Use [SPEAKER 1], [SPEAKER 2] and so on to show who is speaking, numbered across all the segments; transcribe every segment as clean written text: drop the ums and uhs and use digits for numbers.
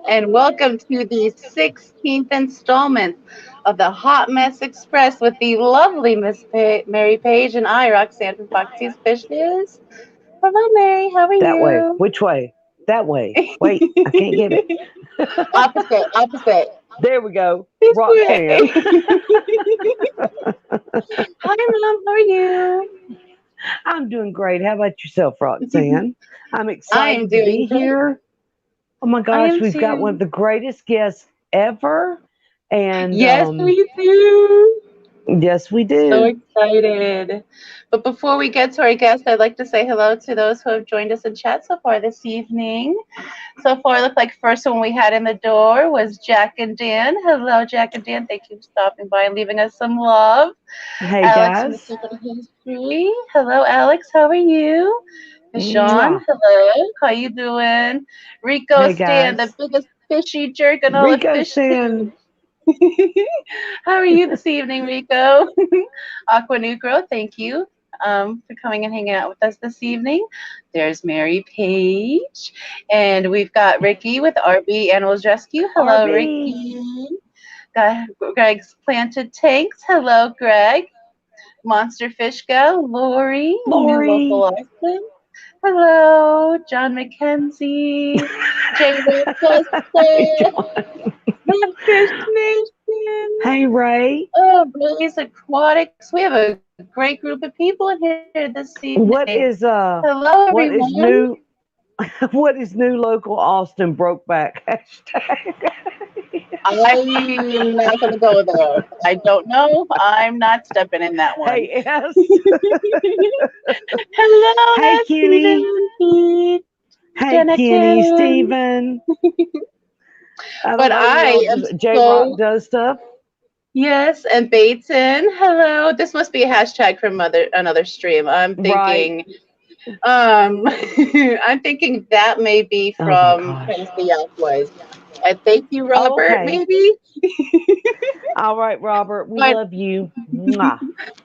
[SPEAKER 1] and welcome to the 16th installment of the Hot Mess Express with the lovely Mary Page and I, Roxanne from Foxy's Fishes. Hello, Mary. How are
[SPEAKER 2] That way.
[SPEAKER 1] you?
[SPEAKER 2] Which way? That way. Wait, I can't get it.
[SPEAKER 1] Opposite, opposite.
[SPEAKER 2] There we go.
[SPEAKER 1] This
[SPEAKER 2] Roxanne.
[SPEAKER 1] way. Hi, Mom. How are you?
[SPEAKER 2] I'm doing great. How about yourself, Roxanne? I'm
[SPEAKER 1] I am
[SPEAKER 2] excited to
[SPEAKER 1] doing
[SPEAKER 2] be
[SPEAKER 1] great.
[SPEAKER 2] here. Oh my
[SPEAKER 1] I
[SPEAKER 2] gosh,
[SPEAKER 1] am
[SPEAKER 2] we've got one of
[SPEAKER 1] too.
[SPEAKER 2] the greatest guests ever. And
[SPEAKER 1] Yes, we do.
[SPEAKER 2] yes, we
[SPEAKER 1] So
[SPEAKER 2] do.
[SPEAKER 1] excited. But before we get to our guest, I'd like to say hello to those who have joined us in chat so far this evening. So far, it looked like first one we had in the door was Jack and Dan. Hello, Jack and Dan. Thank you for stopping by and leaving us some love.
[SPEAKER 2] Hey
[SPEAKER 1] Alex from the
[SPEAKER 2] guys.
[SPEAKER 1] Secret History. Hello, Alex. How are you? Sean.
[SPEAKER 2] Mwah.
[SPEAKER 1] Hello. How you doing? Rico
[SPEAKER 2] Hey
[SPEAKER 1] Stan, the
[SPEAKER 2] guys.
[SPEAKER 1] biggest fishy jerk in all of
[SPEAKER 2] Rico
[SPEAKER 1] fish
[SPEAKER 2] saying,
[SPEAKER 1] How are you this evening, Rico? Aqua Negro, thank you for coming and hanging out with us this evening. There's Mary Page. And we've got Ricky with RB Animals Rescue. Hello,
[SPEAKER 2] RB.
[SPEAKER 1] Ricky. Got Greg's Planted Tanks. Hello, Greg. Monster Fish Gal, Lori, new local
[SPEAKER 2] Lori.
[SPEAKER 1] Austin. Hello, John McKenzie. J. Red
[SPEAKER 2] Hey,
[SPEAKER 1] Justin.
[SPEAKER 2] John.
[SPEAKER 1] Red Fish Nation.
[SPEAKER 2] Hey, Ray.
[SPEAKER 1] Oh, Blaze Aquatics. We have a great group of people in here this evening.
[SPEAKER 2] What is
[SPEAKER 1] Hello,
[SPEAKER 2] what is
[SPEAKER 1] everyone.
[SPEAKER 2] new what is new local Austin brokeback hashtag?
[SPEAKER 1] I'm not going to go there. I don't know. I'm not stepping in that one.
[SPEAKER 2] Hey S.
[SPEAKER 1] Hello,
[SPEAKER 2] Hey
[SPEAKER 1] that's Stephen
[SPEAKER 2] Kenny.
[SPEAKER 1] and Pete.
[SPEAKER 2] Hey
[SPEAKER 1] Jenna
[SPEAKER 2] Kenny,
[SPEAKER 1] Kim.
[SPEAKER 2] Steven. I don't
[SPEAKER 1] But
[SPEAKER 2] know who
[SPEAKER 1] I
[SPEAKER 2] else
[SPEAKER 1] am
[SPEAKER 2] is J Rock
[SPEAKER 1] so,
[SPEAKER 2] does stuff.
[SPEAKER 1] yes, and Bateson. Hello. This must be a hashtag from another stream. I'm
[SPEAKER 2] Right.
[SPEAKER 1] thinking I'm thinking that may be
[SPEAKER 2] Oh my
[SPEAKER 1] from
[SPEAKER 2] gosh.
[SPEAKER 1] Tennessee Alkaloids. And thank you,
[SPEAKER 2] Oh,
[SPEAKER 1] Robert,
[SPEAKER 2] okay.
[SPEAKER 1] maybe.
[SPEAKER 2] All right, Robert. We
[SPEAKER 1] But
[SPEAKER 2] love you. Mwah.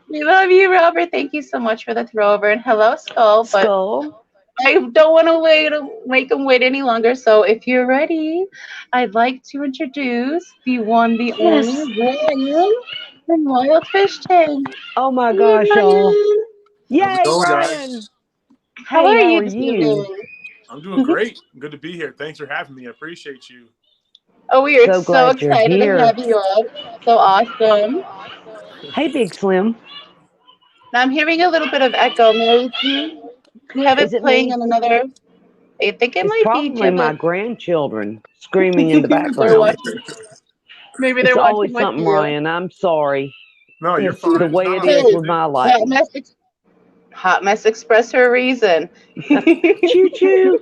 [SPEAKER 1] we love you, Robert. Thank you so much for the throwover. And hello, Skull. But
[SPEAKER 2] Skull.
[SPEAKER 1] I don't want to make him wait any longer. So if you're ready, I'd like to introduce the one, the only
[SPEAKER 2] Yes.
[SPEAKER 1] Ryan from Wild Fish Tank.
[SPEAKER 2] Oh my
[SPEAKER 1] Hey,
[SPEAKER 2] gosh, y'all.
[SPEAKER 1] Ryan.
[SPEAKER 3] How's it
[SPEAKER 2] Yay,
[SPEAKER 3] going,
[SPEAKER 2] Ryan.
[SPEAKER 3] guys?
[SPEAKER 1] How
[SPEAKER 2] Hey,
[SPEAKER 1] are
[SPEAKER 2] how
[SPEAKER 1] you
[SPEAKER 2] are
[SPEAKER 1] this
[SPEAKER 2] you?
[SPEAKER 1] evening?
[SPEAKER 3] I'm doing great. Good to be here. Thanks for having me. I appreciate you.
[SPEAKER 1] Oh, we are
[SPEAKER 2] So
[SPEAKER 1] so
[SPEAKER 2] glad you're
[SPEAKER 1] excited to
[SPEAKER 2] here.
[SPEAKER 1] have you on. So awesome.
[SPEAKER 2] Hey, Big Slim.
[SPEAKER 1] Now I'm hearing a little bit of echo, Mary. Do you have
[SPEAKER 2] Is
[SPEAKER 1] it
[SPEAKER 2] it
[SPEAKER 1] playing
[SPEAKER 2] me?
[SPEAKER 1] on another? I think it
[SPEAKER 2] It's
[SPEAKER 1] might be. Do you
[SPEAKER 2] probably
[SPEAKER 1] have
[SPEAKER 2] my
[SPEAKER 1] it?
[SPEAKER 2] grandchildren screaming in the
[SPEAKER 1] They're
[SPEAKER 2] background.
[SPEAKER 1] watching. Maybe
[SPEAKER 2] It's
[SPEAKER 1] they're watching
[SPEAKER 2] always
[SPEAKER 1] with
[SPEAKER 2] something,
[SPEAKER 1] you.
[SPEAKER 2] Ryan. I'm sorry.
[SPEAKER 3] No, you're
[SPEAKER 2] It's the
[SPEAKER 3] fine. It's
[SPEAKER 2] way
[SPEAKER 3] not
[SPEAKER 2] it
[SPEAKER 3] on
[SPEAKER 2] is
[SPEAKER 1] Hey,
[SPEAKER 2] with
[SPEAKER 3] accident.
[SPEAKER 2] my life.
[SPEAKER 1] hot mess, hot mess express for a reason.
[SPEAKER 2] Choo choo.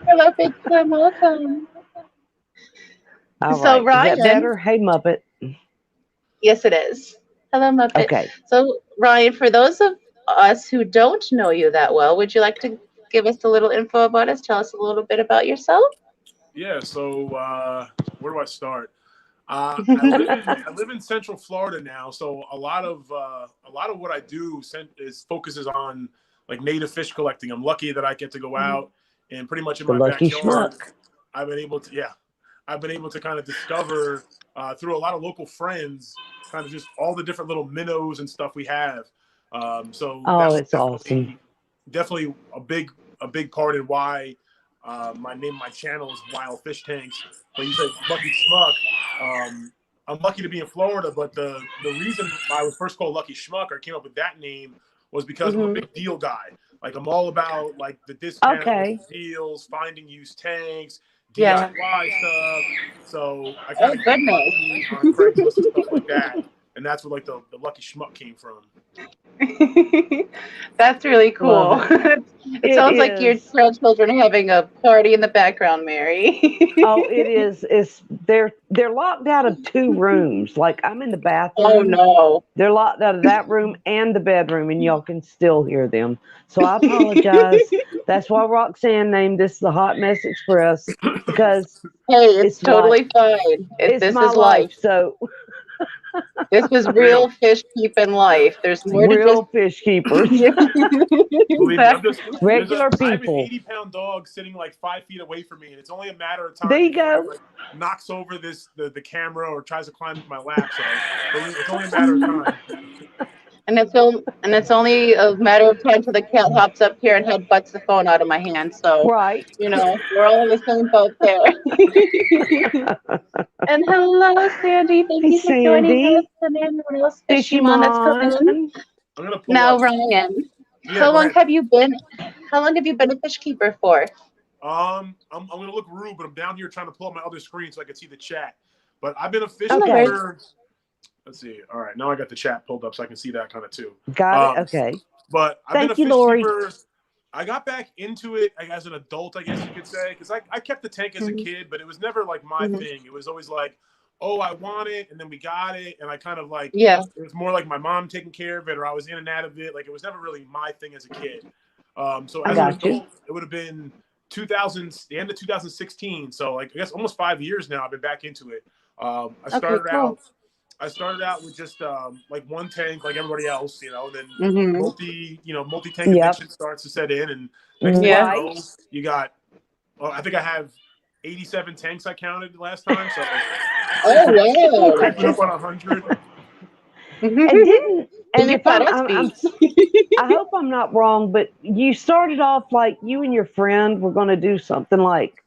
[SPEAKER 1] Hello, Big Slim. Welcome.
[SPEAKER 2] All
[SPEAKER 1] So
[SPEAKER 2] right. Is that
[SPEAKER 1] Ryan,
[SPEAKER 2] better? Hey, Muppet.
[SPEAKER 1] yes, it is. Hello, Muppet.
[SPEAKER 2] Okay.
[SPEAKER 1] So Ryan, for those of us who don't know you that well, would you like to give us a little info about us? Tell us a little bit about yourself.
[SPEAKER 3] Yeah. So where do I start? I live in Central Florida now, so a lot of what I do is focuses on like native fish collecting. I'm lucky that I get to go out and pretty much in
[SPEAKER 2] The
[SPEAKER 3] my
[SPEAKER 2] lucky
[SPEAKER 3] backyard.
[SPEAKER 2] schmuck.
[SPEAKER 3] I've been able to kind of discover through a lot of local friends, kind of just all the different little minnows and stuff we have. So that
[SPEAKER 2] Oh,
[SPEAKER 3] was
[SPEAKER 2] it's awesome.
[SPEAKER 3] definitely a big part in why my channel is Wild Fish Tanks. But you said Lucky Schmuck. I'm lucky to be in Florida, but the reason I was first called Lucky Schmuck or came up with that name was because I'm a
[SPEAKER 1] Hmm.
[SPEAKER 3] big deal guy. Like I'm all about like the discounts,
[SPEAKER 2] Okay.
[SPEAKER 3] deals, finding used tanks,
[SPEAKER 1] Yeah.
[SPEAKER 3] DIY stuff. So I kind
[SPEAKER 1] Oh
[SPEAKER 3] of get
[SPEAKER 1] goodness.
[SPEAKER 3] lucky on Craigslist and stuff like that. And that's where like the Lucky Schmuck came from.
[SPEAKER 1] That's really
[SPEAKER 2] Love
[SPEAKER 1] cool.
[SPEAKER 2] it.
[SPEAKER 1] It
[SPEAKER 2] It
[SPEAKER 1] sounds like your
[SPEAKER 2] is.
[SPEAKER 1] grandchildren are having a party in the background, Mary.
[SPEAKER 2] Oh, it is. It's they're locked out of two rooms. Like I'm in the
[SPEAKER 1] Oh
[SPEAKER 2] bathroom.
[SPEAKER 1] no.
[SPEAKER 2] They're locked out of that room and the bedroom, and y'all can still hear them. So I apologize. That's why Roxanne named this the Hot Mess Express because
[SPEAKER 1] Hey, it's
[SPEAKER 2] it's like
[SPEAKER 1] totally fine.
[SPEAKER 2] it's
[SPEAKER 1] This
[SPEAKER 2] my
[SPEAKER 1] is life.
[SPEAKER 2] life. So
[SPEAKER 1] This is
[SPEAKER 3] Real.
[SPEAKER 1] real fish keeping life. There's more to just
[SPEAKER 2] Real fish keepers.
[SPEAKER 3] Believe me, I'm just
[SPEAKER 1] exactly.
[SPEAKER 2] Regular
[SPEAKER 3] I have an
[SPEAKER 2] people.
[SPEAKER 3] 80-pound dog sitting like 5 feet away from me, and it's only a matter of
[SPEAKER 2] There
[SPEAKER 3] time
[SPEAKER 2] you
[SPEAKER 3] before he
[SPEAKER 2] go.
[SPEAKER 3] like knocks over the camera or tries to climb into my lap. So it's only a matter of time.
[SPEAKER 1] And it's only a matter of time till the cat hops up here and headbutts the phone out of my hand. So,
[SPEAKER 2] Right.
[SPEAKER 1] we're all in the same boat there. And hello, Sandy. Thank
[SPEAKER 2] Hey,
[SPEAKER 1] you for joining us.
[SPEAKER 2] Sandy.
[SPEAKER 1] And anyone else,
[SPEAKER 2] Fishy
[SPEAKER 1] Fishimon, that's coming in.
[SPEAKER 2] Mon.
[SPEAKER 3] I'm gonna pull
[SPEAKER 1] Now,
[SPEAKER 3] up.
[SPEAKER 1] Ryan,
[SPEAKER 3] Yeah,
[SPEAKER 1] how
[SPEAKER 3] go
[SPEAKER 1] long
[SPEAKER 3] ahead.
[SPEAKER 1] have you been? How long have you been a fish keeper for?
[SPEAKER 3] I'm gonna look rude, but I'm down here trying to pull up my other screen so I can see the chat. But I've been a fish
[SPEAKER 2] Okay.
[SPEAKER 3] keeper. Let's see. All right, now I got the chat pulled up so I can see that kind of too.
[SPEAKER 2] Got it. Okay.
[SPEAKER 3] But I've been a
[SPEAKER 2] Thank you,
[SPEAKER 3] fish
[SPEAKER 2] Lori.
[SPEAKER 3] keeper. I got back into it as an adult, I guess you could say, because I kept the tank as a kid, but it was never like my thing. It was always like, oh, I want it, and then we got it, and I kind of like,
[SPEAKER 1] Yeah.
[SPEAKER 3] it was more like my mom taking care of it, or I was in and out of it. Like it was never really my thing as a kid. So
[SPEAKER 2] I
[SPEAKER 3] as an
[SPEAKER 2] got you.
[SPEAKER 3] adult, it would have been the end of 2016. So like I guess almost 5 years now I've been back into it. I started out with just like one tank, like everybody else, and then multi-tank addiction starts to set in, and next thing you know, you got. I think I have 87 tanks I counted last time. So
[SPEAKER 1] Oh, wow.
[SPEAKER 3] creeping up on 100.
[SPEAKER 2] And
[SPEAKER 1] You
[SPEAKER 2] if
[SPEAKER 1] got us
[SPEAKER 2] I'm
[SPEAKER 1] beat.
[SPEAKER 2] I hope I'm not wrong, but you started off like you and your friend were going to do something like,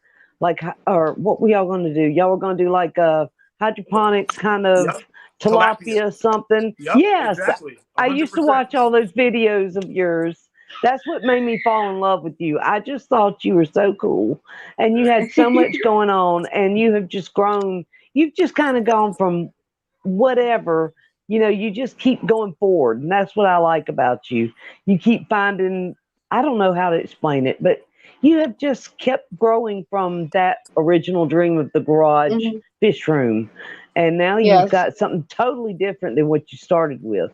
[SPEAKER 2] or what were y'all going to do? Y'all were going to do like a hydroponics kind of
[SPEAKER 3] Yep.
[SPEAKER 2] tilapia something.
[SPEAKER 3] Yep,
[SPEAKER 2] yes,
[SPEAKER 3] exactly. 100%.
[SPEAKER 2] I used to watch all those videos of yours. That's what made me fall in love with you. I just thought you were so cool, and you had so much going on, and you have just grown. You've just kind of gone from whatever, you just keep going forward. And that's what I like about you. You keep finding, I don't know how to explain it, but you have just kept growing from that original dream of the garage fish room. And now you've got something totally different than what you started with.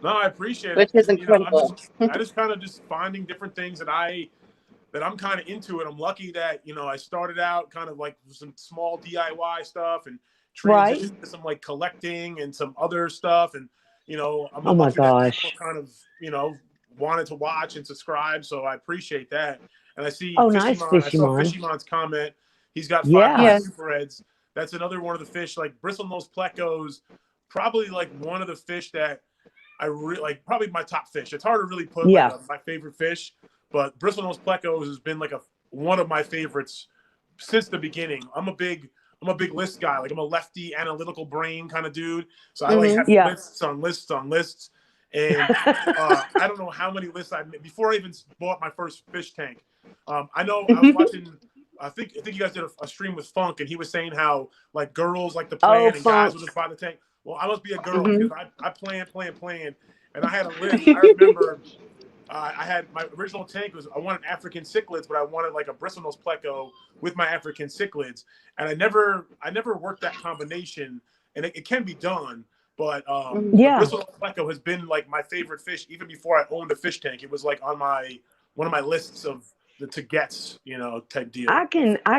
[SPEAKER 3] No, I appreciate it.
[SPEAKER 1] Which is incredible.
[SPEAKER 3] I just kind of just finding different things that I'm kind of into it. I'm lucky that, I started out kind of like some small DIY stuff and transitioned to some like collecting and some other stuff. And, I'm lucky that people kind of, wanted to watch and subscribe. So I appreciate that. And I see
[SPEAKER 2] nice,
[SPEAKER 3] I saw Fishymon's comment. He's got 500 super heads. That's another one of the fish, like bristlenose plecos, probably like one of the fish that I really like, probably my top fish. It's hard to really put my favorite fish, but bristlenose plecos has been like one of my favorites since the beginning. I'm a big list guy. Like I'm a lefty analytical brain kind of dude. So I like have lists on lists on lists. And I don't know how many lists I made before I even bought my first fish tank. I know I was watching. I think you guys did a stream with Funk, and he was saying how like girls like to plan and guys would just buy the tank. Well, I must be a girl because I plan, and I had a list. I remember I had my original tank I wanted African cichlids, but I wanted like a bristlenose pleco with my African cichlids, and I never worked that combination, and it can be done. But bristlenose pleco has been like my favorite fish even before I owned a fish tank. It was like on one of my lists of the to gets, type deal.
[SPEAKER 2] I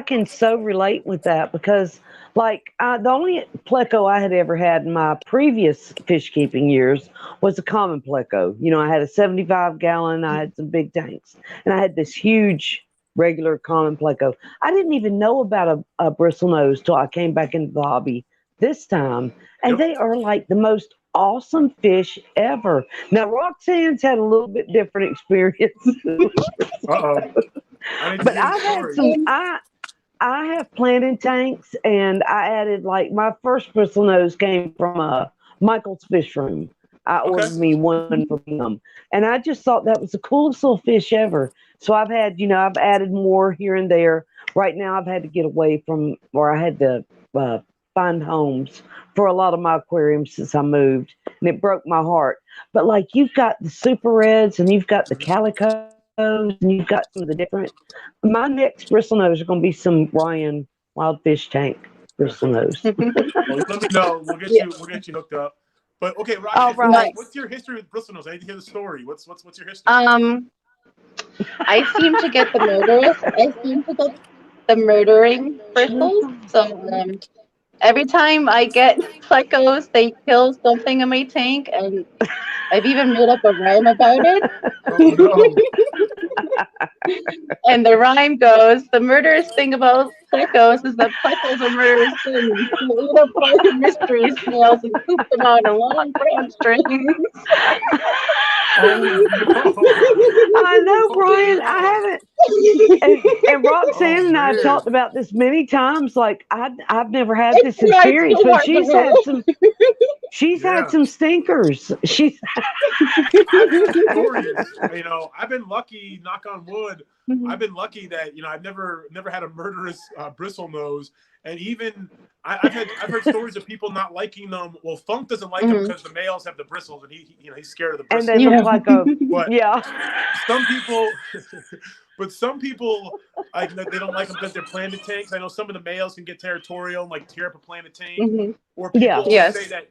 [SPEAKER 2] can so relate with that because like the only pleco I had ever had in my previous fish keeping years was a common pleco. I had a 75-gallon, I had some big tanks, and I had this huge regular common pleco. I didn't even know about a bristlenose till I came back into the hobby this time, and they are like the most awesome fish ever. Now Roxanne's had a little bit different experience. But I've had I have planted tanks, and I added like my first bristlenose came from Michael's Fish Room. I ordered me one from him, and I just thought that was the coolest little fish ever. So I've had, I've added more here and there. Right now, I've had to get away from where I had to find homes for a lot of my aquariums since I moved, and it broke my heart. But like you've got the super reds, and you've got the calicos, and you've got some of the different. My next bristlenose are going to be some Ryan Wild Fish Tank bristlenose.
[SPEAKER 3] Well, let me know. We'll get you hooked up. But okay, Ryan, what's your history with bristlenose? I need to hear the story. What's your history?
[SPEAKER 1] I seem to get the murderous. I seem to get the murdering bristles. So Every time I get plecos, they kill something in my tank, and I've even made up a rhyme about it.
[SPEAKER 3] Oh no.
[SPEAKER 1] And the rhyme goes, the murderous thing about plecos is that plecos are murderous things. They eat up all your mystery snails and poop them out in long brown strings.
[SPEAKER 3] Oh
[SPEAKER 2] I know,
[SPEAKER 3] no.
[SPEAKER 2] Brian. I
[SPEAKER 3] Oh
[SPEAKER 2] haven't. And
[SPEAKER 3] no.
[SPEAKER 2] Roxanne
[SPEAKER 3] Oh
[SPEAKER 2] and I have
[SPEAKER 3] man.
[SPEAKER 2] talked about this many times. Like I've never had
[SPEAKER 1] It's
[SPEAKER 2] this
[SPEAKER 1] hard
[SPEAKER 2] experience,
[SPEAKER 1] so
[SPEAKER 2] but
[SPEAKER 1] hard to
[SPEAKER 2] she's had
[SPEAKER 3] Yeah.
[SPEAKER 2] some stinkers. She's
[SPEAKER 3] I've had
[SPEAKER 1] believe.
[SPEAKER 3] stories. I've been lucky. Knock on wood. I've
[SPEAKER 1] Mhm.
[SPEAKER 3] been lucky that I've never had a murderous bristle nose, and even I've heard stories of people not liking them. Well, Funk doesn't like them
[SPEAKER 1] Mhm.
[SPEAKER 3] because the males have the bristles, and he's scared of the
[SPEAKER 2] and they
[SPEAKER 3] bristles.
[SPEAKER 2] look
[SPEAKER 1] Yeah.
[SPEAKER 2] like a
[SPEAKER 3] But
[SPEAKER 2] yeah.
[SPEAKER 3] some people, but some people like they don't like them because they're planted tanks. I know some of the males can get territorial and like tear up a planted tank,
[SPEAKER 1] Mhm.
[SPEAKER 3] or people
[SPEAKER 2] Yes.
[SPEAKER 3] always say
[SPEAKER 1] Yes.
[SPEAKER 3] that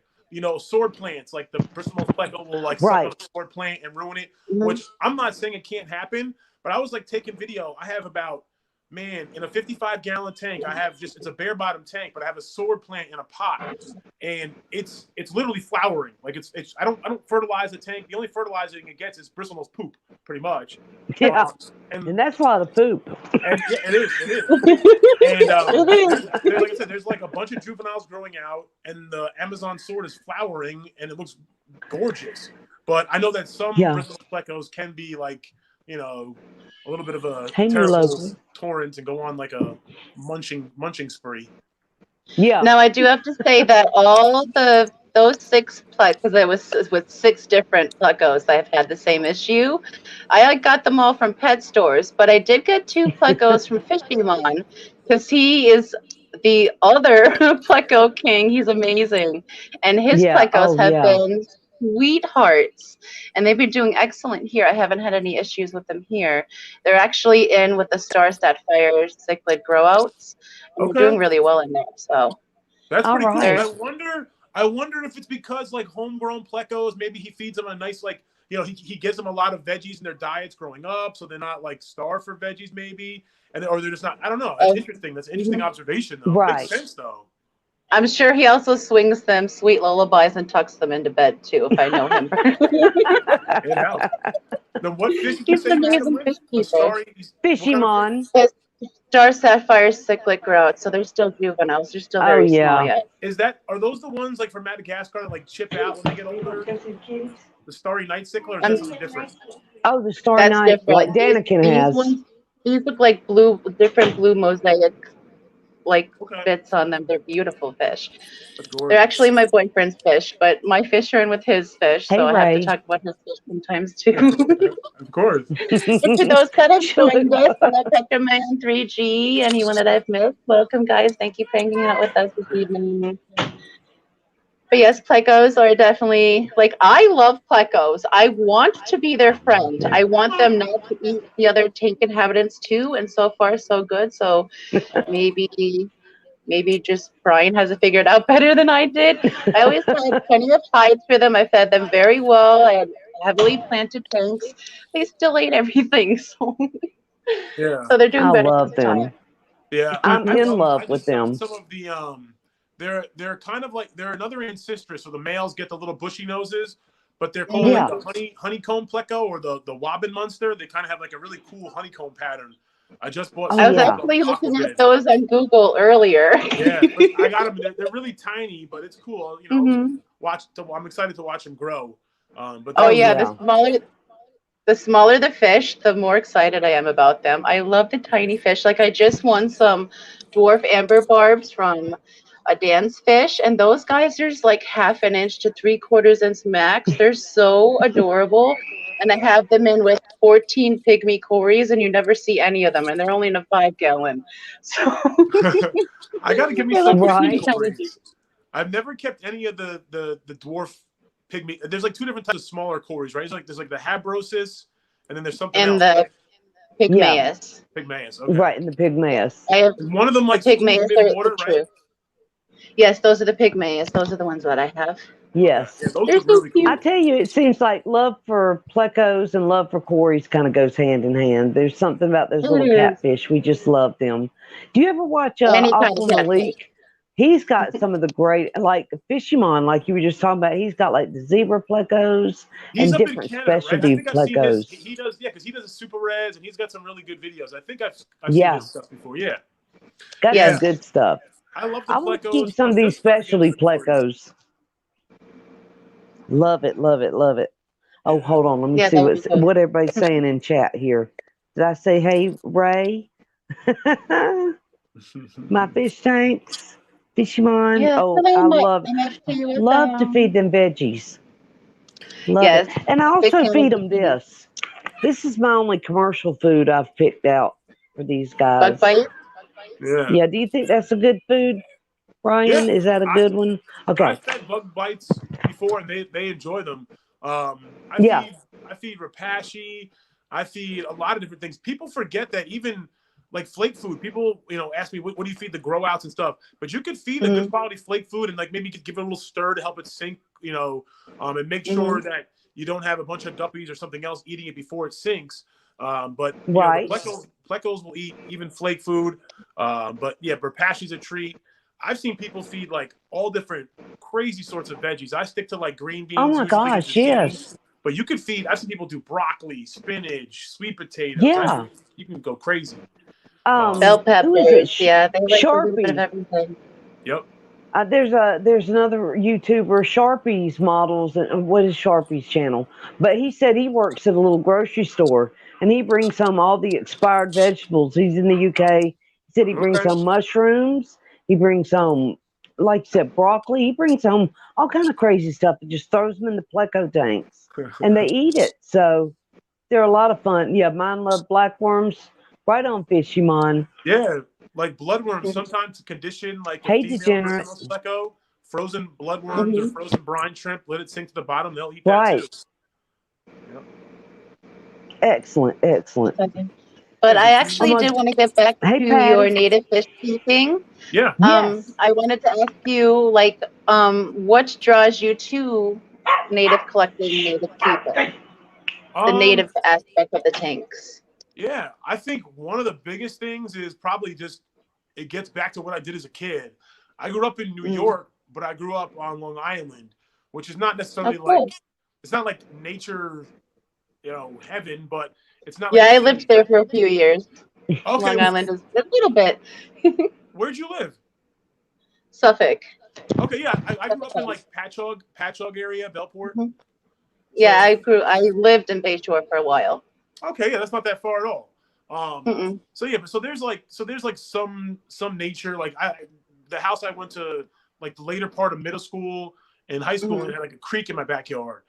[SPEAKER 3] sword plants like the bristlenose pleco will like suck on
[SPEAKER 2] Right.
[SPEAKER 3] a sword plant and ruin it.
[SPEAKER 1] Mhm.
[SPEAKER 3] Which I'm not saying it can't happen, but I was like taking video. I have about man in a 55-gallon tank. I have it's a bare bottom tank, but I have a sword plant in a pot, and it's literally flowering. Like it's I don't fertilize the tank. The only fertilizing it gets is bristlenose poop, pretty much.
[SPEAKER 2] Yeah.
[SPEAKER 3] Um, and
[SPEAKER 2] And that's a lot of poop.
[SPEAKER 3] and yeah, it is. And
[SPEAKER 1] It
[SPEAKER 3] there's like I said, there's like a bunch of juveniles growing out, and the Amazon sword is flowering, and it looks gorgeous. But I know that some
[SPEAKER 2] Yeah.
[SPEAKER 3] bristlenose plecos can be like a little bit of a
[SPEAKER 2] Hey, new
[SPEAKER 3] terrible
[SPEAKER 2] local.
[SPEAKER 3] torrent and go on like a munching spree.
[SPEAKER 2] Yeah.
[SPEAKER 1] Now I do have to say that all those six plec because it was with six different plecos I've had the same issue. I got them all from pet stores, but I did get two plecos from Fishymon because he is the other pleco king. He's amazing, and his
[SPEAKER 2] Yeah.
[SPEAKER 1] plecos
[SPEAKER 2] Oh
[SPEAKER 1] have
[SPEAKER 2] yeah.
[SPEAKER 1] been sweethearts, and they've been doing excellent here. I haven't had any issues with them here. They're actually in with the Star Sapphire cichlid grow outs, and they're
[SPEAKER 3] Okay.
[SPEAKER 1] doing really well in there. So
[SPEAKER 3] That's
[SPEAKER 2] All
[SPEAKER 3] pretty cool.
[SPEAKER 2] right.
[SPEAKER 1] they're
[SPEAKER 3] I wonder if it's because like homegrown plecos, maybe he feeds them a nice like he gives them a lot of veggies in their diets growing up, so they're not like starved for veggies maybe, or they're just not. I don't know. That's
[SPEAKER 1] uh,
[SPEAKER 3] interesting. That's an interesting
[SPEAKER 1] mhm.
[SPEAKER 3] observation though. Makes
[SPEAKER 2] Right.
[SPEAKER 3] sense though.
[SPEAKER 1] I'm sure he also swings them sweet lullabies and tucks them into bed too, if I know him.
[SPEAKER 3] It helps. Then what fish did you
[SPEAKER 1] He's
[SPEAKER 3] say
[SPEAKER 1] an
[SPEAKER 3] you had them
[SPEAKER 1] amazing
[SPEAKER 3] with?
[SPEAKER 1] fish
[SPEAKER 3] A
[SPEAKER 1] keeper.
[SPEAKER 3] starry. What kind of fish?
[SPEAKER 2] Fishymon.
[SPEAKER 1] His Star Sapphire cichlid grow out, so they're still juveniles. They're still
[SPEAKER 2] Oh
[SPEAKER 1] very small
[SPEAKER 2] yeah.
[SPEAKER 1] yet.
[SPEAKER 3] Are those the ones like from Madagascar that like chip out when they get older? The starry night cichlids, or is
[SPEAKER 1] Um,
[SPEAKER 3] that something different?
[SPEAKER 2] Oh, the Starry
[SPEAKER 1] that's
[SPEAKER 2] Night, like
[SPEAKER 1] different.
[SPEAKER 2] Daniken
[SPEAKER 1] These
[SPEAKER 2] has.
[SPEAKER 1] ones, these look like blue, different blue mosaic like
[SPEAKER 3] Okay,
[SPEAKER 1] bits on them. They're beautiful fish.
[SPEAKER 3] that's
[SPEAKER 1] They're
[SPEAKER 3] gorgeous.
[SPEAKER 1] actually my boyfriend's fish, but my fish are in with his fish,
[SPEAKER 2] Hey
[SPEAKER 1] so I have to
[SPEAKER 2] Ray.
[SPEAKER 1] talk about his fish sometimes too.
[SPEAKER 3] Of course.
[SPEAKER 1] And to those that have joined us,
[SPEAKER 2] Chalupa.
[SPEAKER 1] and Pepperman 3G, anyone that I've missed, welcome guys. Thank you for hanging out with us this evening. But yes, plecos are definitely like I love plecos. I want to be their friend. I want them not to eat the other tank inhabitants too, and so far so good. So maybe just Brian has it figured out better than I did. I always had plenty of hides for them. I fed them very well. I had heavily planted tanks. They still ate everything, so
[SPEAKER 3] Yeah.
[SPEAKER 1] they're doing
[SPEAKER 2] I
[SPEAKER 1] better
[SPEAKER 2] love
[SPEAKER 1] this time.
[SPEAKER 2] them.
[SPEAKER 3] Yeah,
[SPEAKER 2] I'm
[SPEAKER 3] I
[SPEAKER 2] in
[SPEAKER 3] love them. I
[SPEAKER 2] love with
[SPEAKER 3] just saw
[SPEAKER 2] them.
[SPEAKER 3] some of the they're kind of like they're another ancestry. So the males get the little bushy noses, but they're called like
[SPEAKER 2] Yeah.
[SPEAKER 1] Mhm.
[SPEAKER 3] the honeycomb pleco or the wobbin monster. They kind of have like a really cool honeycomb pattern. I just bought
[SPEAKER 2] Oh
[SPEAKER 1] I
[SPEAKER 3] some
[SPEAKER 1] was
[SPEAKER 3] from
[SPEAKER 2] yeah.
[SPEAKER 3] the
[SPEAKER 1] actually looking at
[SPEAKER 3] Aquabin.
[SPEAKER 1] those on Google earlier.
[SPEAKER 3] Yeah, but I got them. They're really tiny, but it's cool.
[SPEAKER 1] Hmm.
[SPEAKER 3] I'm excited to watch them grow. But
[SPEAKER 1] Oh
[SPEAKER 2] Oh
[SPEAKER 3] that was
[SPEAKER 1] yeah,
[SPEAKER 2] yeah.
[SPEAKER 1] the smaller the fish, the more excited I am about them. I love the tiny fish. Like I just won some dwarf amber barbs from a Dan's fish, and those guys are just like half an inch to 3/4 inch max. They're so adorable. And I have them in with 14 pygmy cories, and you never see any of them, and they're only in a 5 gallon. So
[SPEAKER 3] I got to give me
[SPEAKER 1] they're
[SPEAKER 3] some
[SPEAKER 1] little
[SPEAKER 3] pygmy
[SPEAKER 1] teeny
[SPEAKER 2] Right.
[SPEAKER 1] tiny.
[SPEAKER 3] cories. I've never kept any of the dwarf pygmy. There's like two different types of smaller cories, right? There's like the habrosis, and then there's something
[SPEAKER 1] And
[SPEAKER 3] else,
[SPEAKER 1] the
[SPEAKER 3] right?
[SPEAKER 2] Yeah.
[SPEAKER 1] pygmaeus.
[SPEAKER 3] Pygmaeus. Okay.
[SPEAKER 2] Right in the pygmaeus.
[SPEAKER 1] I have
[SPEAKER 3] And one of them
[SPEAKER 1] the
[SPEAKER 3] like swims
[SPEAKER 1] pygmaeus
[SPEAKER 3] mid
[SPEAKER 1] are the
[SPEAKER 3] water, right?
[SPEAKER 1] truth. Yes, those are the pygmaeus. Those are the ones that I have.
[SPEAKER 3] Okay. Yeah,
[SPEAKER 2] Yes.
[SPEAKER 3] those
[SPEAKER 1] They're
[SPEAKER 3] look
[SPEAKER 1] so
[SPEAKER 3] really
[SPEAKER 2] I
[SPEAKER 1] cute.
[SPEAKER 3] cool.
[SPEAKER 2] tell you, it seems like love for plecos and love for cories kind of goes hand in hand. There's something about those
[SPEAKER 1] It
[SPEAKER 2] little
[SPEAKER 1] is
[SPEAKER 2] catfish. We just love them. Do you ever watch
[SPEAKER 1] any kind of
[SPEAKER 2] Aqua
[SPEAKER 1] catfish.
[SPEAKER 2] Malik? He's got some of the great, like Fishimon, like you were just talking about. He's got like the zebra plecos
[SPEAKER 3] He's
[SPEAKER 2] and
[SPEAKER 3] up in
[SPEAKER 2] different
[SPEAKER 3] Canada, right? I
[SPEAKER 2] specialty
[SPEAKER 3] think I've seen his.
[SPEAKER 2] plecos.
[SPEAKER 3] He does, yeah, because he does a super reds, and he's got some really good videos. I think I've seen
[SPEAKER 2] Yeah,
[SPEAKER 3] his stuff before. Yeah,
[SPEAKER 2] got
[SPEAKER 3] yeah.
[SPEAKER 2] some good stuff.
[SPEAKER 3] I love the
[SPEAKER 2] I want to keep
[SPEAKER 3] plecos.
[SPEAKER 2] some
[SPEAKER 3] I'm
[SPEAKER 2] of these
[SPEAKER 3] just trying to get into
[SPEAKER 2] specialty
[SPEAKER 3] the corgis.
[SPEAKER 2] plecos. Love it, love it, love it. Oh,
[SPEAKER 3] Yeah.
[SPEAKER 2] hold on. Let me
[SPEAKER 1] Yeah,
[SPEAKER 2] see
[SPEAKER 1] that would be good.
[SPEAKER 2] what everybody's saying in chat here. Did I say hey, Ray? My fish tanks, Fishimon.
[SPEAKER 1] Yeah, so
[SPEAKER 2] Oh,
[SPEAKER 1] they
[SPEAKER 2] I
[SPEAKER 1] might they might see you with
[SPEAKER 2] love to feed them veggies. Love it.
[SPEAKER 1] yes,
[SPEAKER 2] And I
[SPEAKER 1] big
[SPEAKER 2] also
[SPEAKER 1] fan of
[SPEAKER 2] feed them
[SPEAKER 1] zucchini.
[SPEAKER 2] this. This is my only commercial food I've picked out for these
[SPEAKER 1] Bug
[SPEAKER 2] guys.
[SPEAKER 1] bite.
[SPEAKER 3] Yeah.
[SPEAKER 2] Yeah, do you think that's a good food,
[SPEAKER 3] Yeah.
[SPEAKER 2] Ryan? Is that a
[SPEAKER 3] I
[SPEAKER 2] good one?
[SPEAKER 3] I
[SPEAKER 2] Okay.
[SPEAKER 3] fed bug bites before, and they enjoy them. I
[SPEAKER 2] Yeah.
[SPEAKER 3] feed rapashi. I feed a lot of different things. People forget that even like flake food. People ask me what do you feed the grow outs and stuff. But you could feed a good
[SPEAKER 1] Mm-hmm.
[SPEAKER 3] quality flake food and like maybe you could give it a little stir to help it sink. And make sure
[SPEAKER 1] Mm-hmm.
[SPEAKER 3] that you don't have a bunch of guppies or something else eating it before it sinks. But the
[SPEAKER 2] Right.
[SPEAKER 3] plecos will eat even flake food. But yeah, rapashi's a treat. I've seen people feed like all different crazy sorts of veggies. I stick to like green
[SPEAKER 2] Oh
[SPEAKER 3] beans,
[SPEAKER 2] my
[SPEAKER 3] usually and
[SPEAKER 2] gosh,
[SPEAKER 3] zucchini.
[SPEAKER 2] yes.
[SPEAKER 3] But you could feed. I've seen people do broccoli, spinach, sweet potatoes.
[SPEAKER 2] Yeah.
[SPEAKER 3] You can go crazy. Um,
[SPEAKER 1] Bell
[SPEAKER 2] Who is it?
[SPEAKER 1] peppers. Yeah, they like a little bit of
[SPEAKER 2] Sharpie.
[SPEAKER 1] everything.
[SPEAKER 3] yep.
[SPEAKER 2] There's another YouTuber, Sharpie's models, and what is Sharpie's channel? But he said he works at a little grocery store, and he brings home all the expired vegetables. He's in the UK. He said he brings
[SPEAKER 3] Okay.
[SPEAKER 2] home mushrooms. He brings home, like you said, broccoli. He brings home all kind of crazy stuff and just throws them in the pleco tanks, and they eat it. So they're a lot of fun. Yeah, mine love blackworms. Right on, Fishimon.
[SPEAKER 3] Yeah, like bloodworms. Sometimes to condition like a
[SPEAKER 2] Hey,
[SPEAKER 3] female version of
[SPEAKER 2] degenerates.
[SPEAKER 3] pleco, frozen bloodworms or
[SPEAKER 1] Mm-hmm.
[SPEAKER 3] frozen brine shrimp. Let it sink to the bottom. They'll eat that too.
[SPEAKER 2] Right.
[SPEAKER 3] Yep.
[SPEAKER 2] Excellent, excellent.
[SPEAKER 1] But
[SPEAKER 3] Yeah,
[SPEAKER 1] I
[SPEAKER 2] I'm
[SPEAKER 1] actually
[SPEAKER 2] gonna,
[SPEAKER 1] did want to get back
[SPEAKER 2] hey,
[SPEAKER 1] to your
[SPEAKER 2] Patty.
[SPEAKER 1] native fish keeping.
[SPEAKER 3] yeah.
[SPEAKER 2] Yes.
[SPEAKER 1] I wanted to ask you, like, what draws you to native collecting, native keeping, the
[SPEAKER 3] Um.
[SPEAKER 1] native aspect of the tanks?
[SPEAKER 3] Yeah, I think one of the biggest things is probably just it gets back to what I did as a kid. I grew up in New
[SPEAKER 1] Mm.
[SPEAKER 3] York, but I grew up on Long Island, which is not
[SPEAKER 1] Oh,
[SPEAKER 3] necessarily like
[SPEAKER 1] cool.
[SPEAKER 3] it's not like nature, heaven, but it's not like
[SPEAKER 1] Yeah,
[SPEAKER 3] a
[SPEAKER 1] I
[SPEAKER 3] city.
[SPEAKER 1] lived there for a few years.
[SPEAKER 3] Okay,
[SPEAKER 1] Long Island is a little bit.
[SPEAKER 3] where'd you live?
[SPEAKER 1] Suffolk.
[SPEAKER 3] Okay, yeah, I grew
[SPEAKER 1] Suffolk
[SPEAKER 3] up in
[SPEAKER 1] County.
[SPEAKER 3] like Patchogue area, Belport.
[SPEAKER 1] Hmm. Yeah,
[SPEAKER 3] So
[SPEAKER 1] I lived in Bayshore for a while.
[SPEAKER 3] okay, yeah, that's not that far at all.
[SPEAKER 1] Mm-mm.
[SPEAKER 3] So yeah, but so there's like some nature. Like the house I went to, like the later part of middle school and high school, and
[SPEAKER 1] Mm-hmm.
[SPEAKER 3] it had like a creek in my backyard,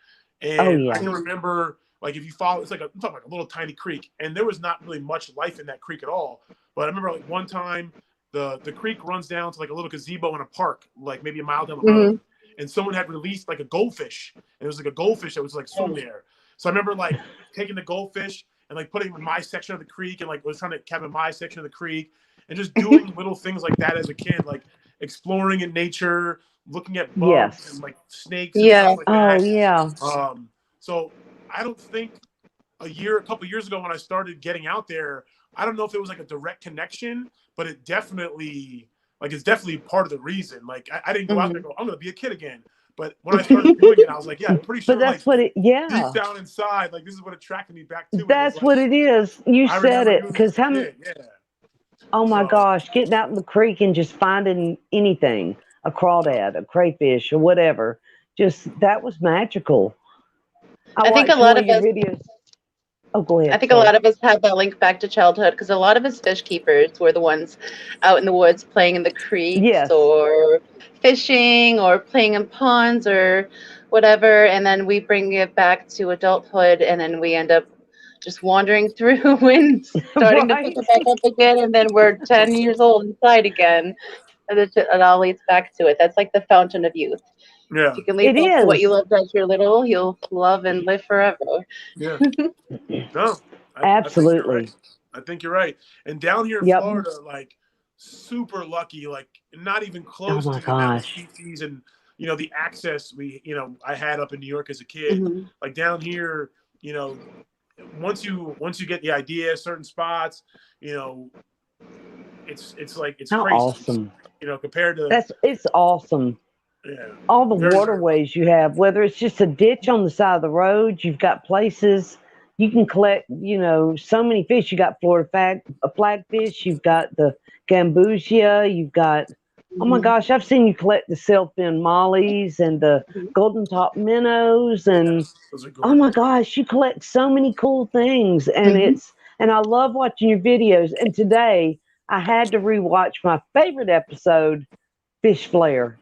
[SPEAKER 2] Oh
[SPEAKER 3] and I
[SPEAKER 2] yeah.
[SPEAKER 3] can remember like if you follow, it's like I'm talking like a little tiny creek, and there was not really much life in that creek at all. But I remember like one time the creek runs down to like a little gazebo in a park, like maybe a mile down the road,
[SPEAKER 1] Mm-hmm.
[SPEAKER 3] and someone had released like a goldfish, and it was like a goldfish that was like swimming there. So I remember like taking the goldfish and like putting him in my section of the creek and like was trying to have in my section of the creek and just doing little things like that as a kid, like exploring in nature, looking at bugs and
[SPEAKER 2] Yes.
[SPEAKER 3] like snakes and
[SPEAKER 1] Yeah.
[SPEAKER 3] stuff like
[SPEAKER 2] Oh
[SPEAKER 3] that.
[SPEAKER 2] yeah.
[SPEAKER 3] So I don't think a couple years ago when I started getting out there, I don't know if it was like a direct connection, but it's definitely part of the reason. Like I didn't go out there
[SPEAKER 1] Mm-hmm.
[SPEAKER 3] and go, I'm gonna be a kid again. But when I started doing it, I was like, yeah, I'm pretty
[SPEAKER 2] But
[SPEAKER 3] sure like
[SPEAKER 2] that's what it.
[SPEAKER 3] deep
[SPEAKER 2] Yeah.
[SPEAKER 3] down inside, like this is what attracted me back to it. Was
[SPEAKER 2] That's
[SPEAKER 3] like
[SPEAKER 2] what it is. You
[SPEAKER 3] I
[SPEAKER 2] said
[SPEAKER 3] remember
[SPEAKER 2] it.
[SPEAKER 3] doing this
[SPEAKER 2] Because
[SPEAKER 3] as a kid. Yeah.
[SPEAKER 2] oh my
[SPEAKER 3] So
[SPEAKER 2] gosh, getting out in the creek and just finding anything, a crawdad, a crayfish, or whatever, just that was magical. I
[SPEAKER 1] I think a
[SPEAKER 2] watched
[SPEAKER 1] lot
[SPEAKER 2] one of
[SPEAKER 1] of
[SPEAKER 2] your
[SPEAKER 1] us
[SPEAKER 2] videos. Oh, go
[SPEAKER 1] I
[SPEAKER 2] ahead.
[SPEAKER 1] think a
[SPEAKER 2] Sorry.
[SPEAKER 1] lot of us have that link back to childhood because a lot of us fish keepers were the ones out in the woods playing in the creeks
[SPEAKER 2] Yes.
[SPEAKER 1] or fishing or playing in ponds or whatever. And then we bring it back to adulthood and then we end up just wandering through and starting to pick
[SPEAKER 2] Right.
[SPEAKER 1] it back up again. And then we're 10 years old inside again. And it all leads back to it. That's like the fountain of youth. If
[SPEAKER 3] yeah,
[SPEAKER 1] you can lead
[SPEAKER 2] It
[SPEAKER 1] back to what you
[SPEAKER 2] is.
[SPEAKER 1] loved as you're little, you'll love and live forever.
[SPEAKER 3] yeah. No, I think you're right.
[SPEAKER 2] Absolutely.
[SPEAKER 3] I think you're right. And down here in
[SPEAKER 2] Yep.
[SPEAKER 3] Florida, like super lucky, like not even
[SPEAKER 2] Oh
[SPEAKER 3] close
[SPEAKER 2] my
[SPEAKER 3] to the amount of
[SPEAKER 2] gosh.
[SPEAKER 3] species and the access I had up in New York as a kid.
[SPEAKER 1] Hmm.
[SPEAKER 3] Like down here, you know, once you get the idea, certain spots, you know, it's like it's
[SPEAKER 2] How
[SPEAKER 3] crazy.
[SPEAKER 2] awesome.
[SPEAKER 3] You know, compared to
[SPEAKER 2] It's awesome.
[SPEAKER 3] yeah,
[SPEAKER 2] All the
[SPEAKER 3] very, very
[SPEAKER 2] waterways you have, whether it's just a ditch on the side of the road, you've got places you can collect, so many fish. You got Florida flagfish, you've got the gambusia, you've got, oh my gosh, I've seen you collect the sailfin mollies and the golden top minnows, and
[SPEAKER 3] those are
[SPEAKER 2] oh my
[SPEAKER 3] gorgeous.
[SPEAKER 2] gosh, you collect so many cool things, and
[SPEAKER 1] Mhm.
[SPEAKER 2] and I love watching your videos. And today I had to rewatch my favorite episode, Fish Flare.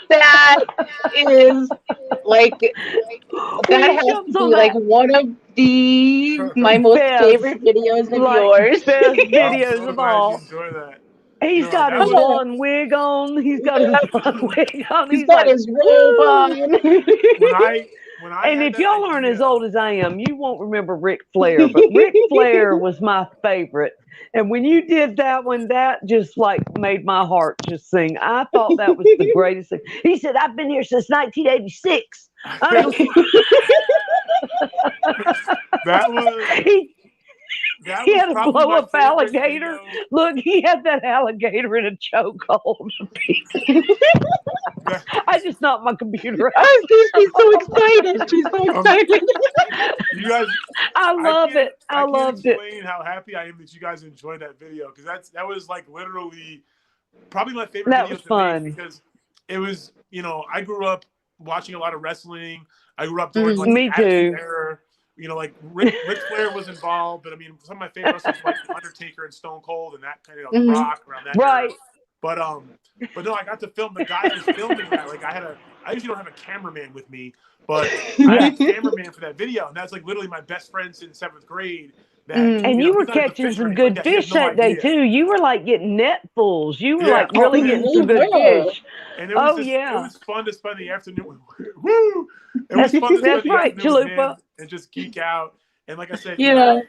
[SPEAKER 1] That is like
[SPEAKER 2] When
[SPEAKER 1] that
[SPEAKER 2] he
[SPEAKER 1] has to
[SPEAKER 2] jumps on
[SPEAKER 1] be like
[SPEAKER 2] that
[SPEAKER 1] one of my most
[SPEAKER 2] best,
[SPEAKER 1] favorite videos of
[SPEAKER 2] like
[SPEAKER 1] yours.
[SPEAKER 2] best
[SPEAKER 3] I'm
[SPEAKER 2] videos
[SPEAKER 3] so
[SPEAKER 2] of
[SPEAKER 3] glad you
[SPEAKER 2] all.
[SPEAKER 3] enjoy that.
[SPEAKER 2] He's
[SPEAKER 3] No,
[SPEAKER 2] got
[SPEAKER 3] that
[SPEAKER 2] his
[SPEAKER 3] was
[SPEAKER 2] blonde wig on. He's got his blonde wig on.
[SPEAKER 1] He's
[SPEAKER 2] He's
[SPEAKER 1] got
[SPEAKER 2] like,
[SPEAKER 1] his robe
[SPEAKER 2] woo!
[SPEAKER 1] on.
[SPEAKER 3] when I
[SPEAKER 2] And
[SPEAKER 3] had
[SPEAKER 2] if
[SPEAKER 3] that
[SPEAKER 2] y'all aren't as
[SPEAKER 3] idea.
[SPEAKER 2] old as I am, you won't remember Ric Flair, but Ric Flair was my favorite. And when you did that one, that just like made my heart just sing. I thought that was the greatest thing. He said, I've been here since 1986.
[SPEAKER 3] That was
[SPEAKER 2] he,
[SPEAKER 3] that
[SPEAKER 2] he
[SPEAKER 3] was
[SPEAKER 2] had a
[SPEAKER 3] probably
[SPEAKER 2] blow
[SPEAKER 3] my
[SPEAKER 2] up
[SPEAKER 3] favorite
[SPEAKER 2] alligator.
[SPEAKER 3] video.
[SPEAKER 2] Look, he had that alligator in a chokehold.
[SPEAKER 3] That,
[SPEAKER 2] I just knocked my computer out.
[SPEAKER 1] Oh, see, she's so excited. She's so excited.
[SPEAKER 3] you guys,
[SPEAKER 2] I love it.
[SPEAKER 3] I
[SPEAKER 2] I
[SPEAKER 3] can't
[SPEAKER 2] loved it.
[SPEAKER 3] explain how happy I am that you guys enjoyed that video because that was like literally probably my favorite
[SPEAKER 2] That
[SPEAKER 3] video
[SPEAKER 2] was
[SPEAKER 3] to
[SPEAKER 2] fun.
[SPEAKER 3] make because it was I grew up watching a lot of wrestling. I grew up during like
[SPEAKER 2] Me
[SPEAKER 3] the Attitude
[SPEAKER 2] too.
[SPEAKER 3] Era. Like Ric Flair was involved, but I mean some of my favorite wrestlers were like Undertaker and Stone Cold and that kind of The Rock around that era.
[SPEAKER 2] Right.
[SPEAKER 3] But no, I got to film the guy who was filming that. Like I usually don't have a cameraman with me, but I had a cameraman for that video, and that's like literally my best friend since 7th grade. That
[SPEAKER 2] And you were
[SPEAKER 3] he's not into
[SPEAKER 2] catching
[SPEAKER 3] fishing or
[SPEAKER 2] some
[SPEAKER 3] anything like
[SPEAKER 2] good
[SPEAKER 3] that. He has
[SPEAKER 2] fish
[SPEAKER 3] no
[SPEAKER 2] that day
[SPEAKER 3] idea.
[SPEAKER 2] too. You were like getting netfuls. You were
[SPEAKER 3] Yeah.
[SPEAKER 2] like really
[SPEAKER 3] Oh, yeah.
[SPEAKER 2] getting some good fish.
[SPEAKER 3] And it was
[SPEAKER 2] Oh
[SPEAKER 3] just it
[SPEAKER 2] yeah.
[SPEAKER 3] was fun to spend the afternoon with woo. It was fun to spend
[SPEAKER 2] That's
[SPEAKER 3] the
[SPEAKER 2] right,
[SPEAKER 3] afternoon with
[SPEAKER 2] Chalupa.
[SPEAKER 3] him and just geek out. And like I said,
[SPEAKER 1] Yeah.